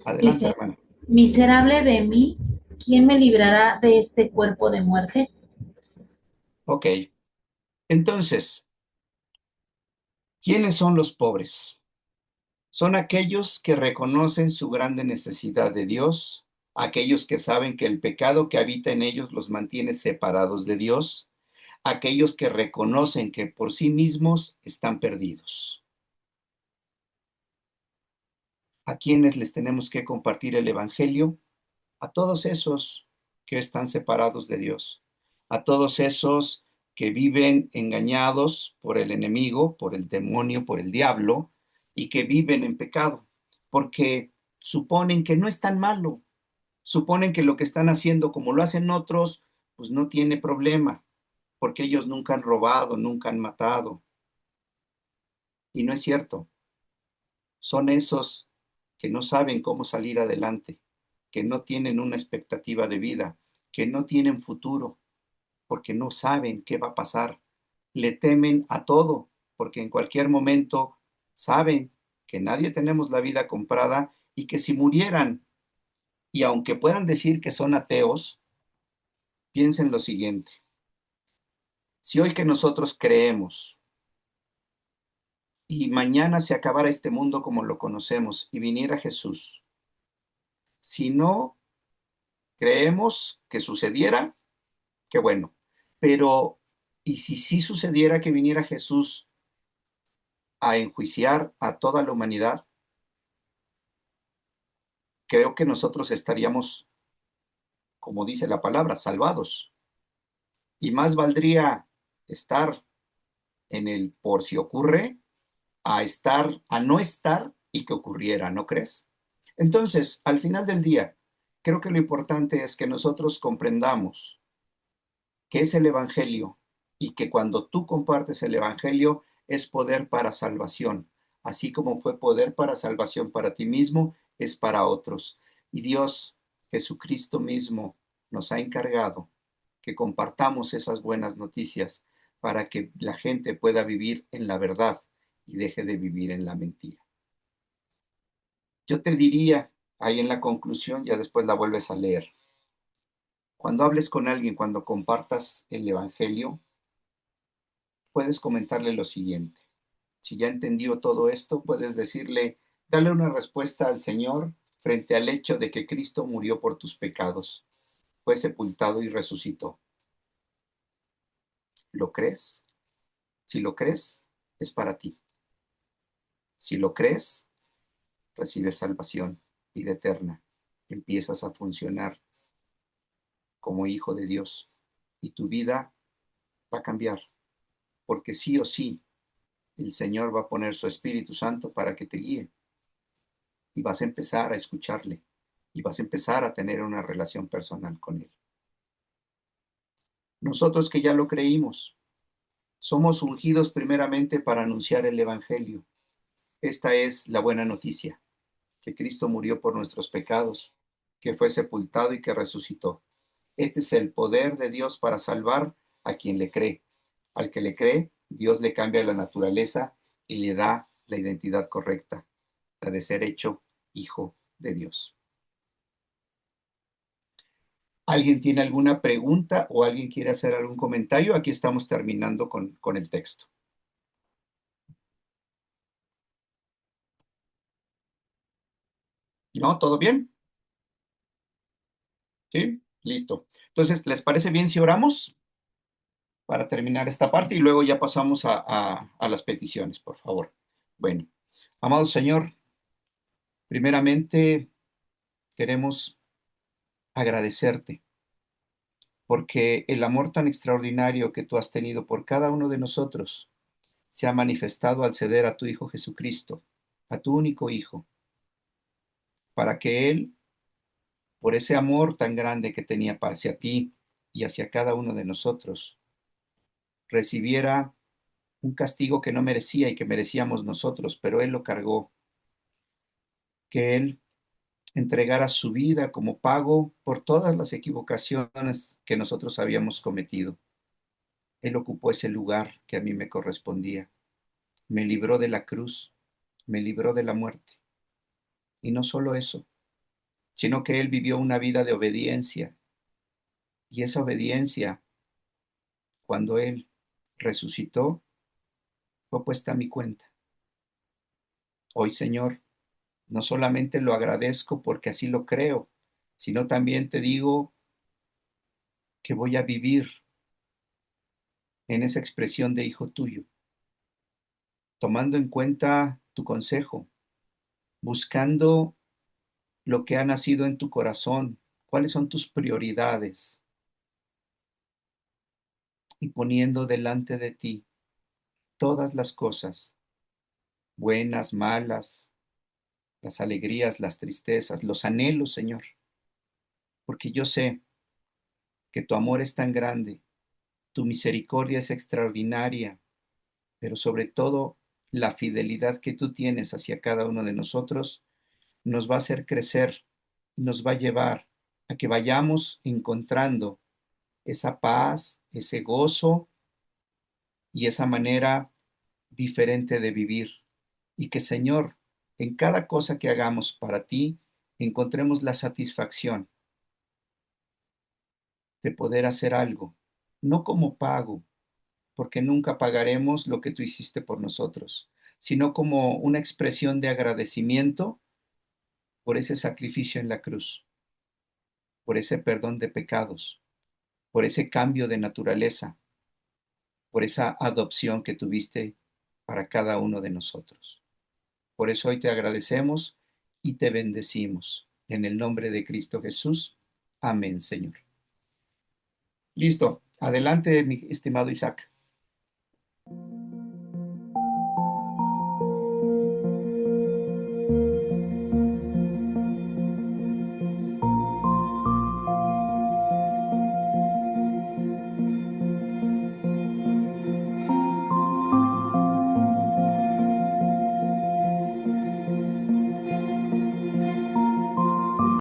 Adelante, dice, hermano. miserable de mí, ¿quién me librará de este cuerpo de muerte? Ok, entonces, ¿quiénes son los pobres? Son aquellos que reconocen su grande necesidad de Dios, aquellos que saben que el pecado que habita en ellos los mantiene separados de Dios, aquellos que reconocen que por sí mismos están perdidos. ¿A quienes les tenemos que compartir el Evangelio? A todos esos que están separados de Dios, a todos esos que viven engañados por el enemigo, por el demonio, por el diablo, y que viven en pecado, porque suponen que no es tan malo, suponen que lo que están haciendo, como lo hacen otros, pues no tiene problema, porque ellos nunca han robado, nunca han matado. Y no es cierto. Son esos que no saben cómo salir adelante, que no tienen una expectativa de vida, que no tienen futuro, porque no saben qué va a pasar. Le temen a todo, porque en cualquier momento saben que nadie tenemos la vida comprada y que si murieran, y aunque puedan decir que son ateos, piensen lo siguiente. Si hoy que nosotros creemos y mañana se acabara este mundo como lo conocemos y viniera Jesús, si no creemos que sucediera, qué bueno. Pero, ¿y si sí sucediera que viniera Jesús a enjuiciar a toda la humanidad? Creo que nosotros estaríamos, como dice la palabra, salvados. Y más valdría estar en el por si ocurre a no estar y que ocurriera, ¿no crees? Entonces, al final del día, creo que lo importante es que nosotros comprendamos qué es el Evangelio y que cuando tú compartes el Evangelio es poder para salvación, así como fue poder para salvación para ti mismo, es para otros. Y Dios, Jesucristo mismo, nos ha encargado que compartamos esas buenas noticias para que la gente pueda vivir en la verdad y deje de vivir en la mentira. Yo te diría, ahí en la conclusión, ya después la vuelves a leer, cuando hables con alguien, cuando compartas el Evangelio, puedes comentarle lo siguiente. Si ya entendió todo esto, puedes decirle, dale una respuesta al Señor frente al hecho de que Cristo murió por tus pecados, fue sepultado y resucitó. ¿Lo crees? Si lo crees, es para ti. Si lo crees, recibes salvación, vida eterna. Empiezas a funcionar como hijo de Dios y tu vida va a cambiar, porque sí o sí, el Señor va a poner su Espíritu Santo para que te guíe y vas a empezar a escucharle y vas a empezar a tener una relación personal con él. Nosotros que ya lo creímos, somos ungidos primeramente para anunciar el Evangelio. Esta es la buena noticia, que Cristo murió por nuestros pecados, que fue sepultado y que resucitó. Este es el poder de Dios para salvar a quien le cree. Al que le cree, Dios le cambia la naturaleza y le da la identidad correcta, la de ser hecho hijo de Dios. ¿Alguien tiene alguna pregunta o alguien quiere hacer algún comentario? Aquí estamos terminando con el texto. ¿No? ¿Todo bien? ¿Sí? Listo. Entonces, ¿les parece bien si oramos para terminar esta parte y luego ya pasamos a las peticiones, por favor? Bueno, amado Señor, primeramente queremos agradecerte porque el amor tan extraordinario que tú has tenido por cada uno de nosotros se ha manifestado al ceder a tu Hijo Jesucristo, a tu único Hijo, para que Él, por ese amor tan grande que tenía hacia ti y hacia cada uno de nosotros, recibiera un castigo que no merecía y que merecíamos nosotros, pero Él lo cargó, que Él entregara su vida como pago por todas las equivocaciones que nosotros habíamos cometido. Él ocupó ese lugar que a mí me correspondía. Me libró de la cruz, me libró de la muerte. Y no solo eso, sino que Él vivió una vida de obediencia. Y esa obediencia, cuando Él resucitó, fue puesta a mi cuenta. Hoy, Señor, no solamente lo agradezco porque así lo creo, sino también te digo que voy a vivir en esa expresión de hijo tuyo, tomando en cuenta tu consejo, buscando lo que ha nacido en tu corazón, cuáles son tus prioridades y poniendo delante de ti todas las cosas, buenas, malas, las alegrías, las tristezas, los anhelos, Señor, porque yo sé que tu amor es tan grande, tu misericordia es extraordinaria, pero sobre todo la fidelidad que tú tienes hacia cada uno de nosotros nos va a hacer crecer, nos va a llevar a que vayamos encontrando esa paz, ese gozo y esa manera diferente de vivir. Y que, Señor, en cada cosa que hagamos para ti, encontremos la satisfacción de poder hacer algo, no como pago, porque nunca pagaremos lo que tú hiciste por nosotros, sino como una expresión de agradecimiento por ese sacrificio en la cruz, por ese perdón de pecados, por ese cambio de naturaleza, por esa adopción que tuviste para cada uno de nosotros. Por eso hoy te agradecemos y te bendecimos. En el nombre de Cristo Jesús. Amén, Señor. Listo. Adelante, mi estimado Isaac.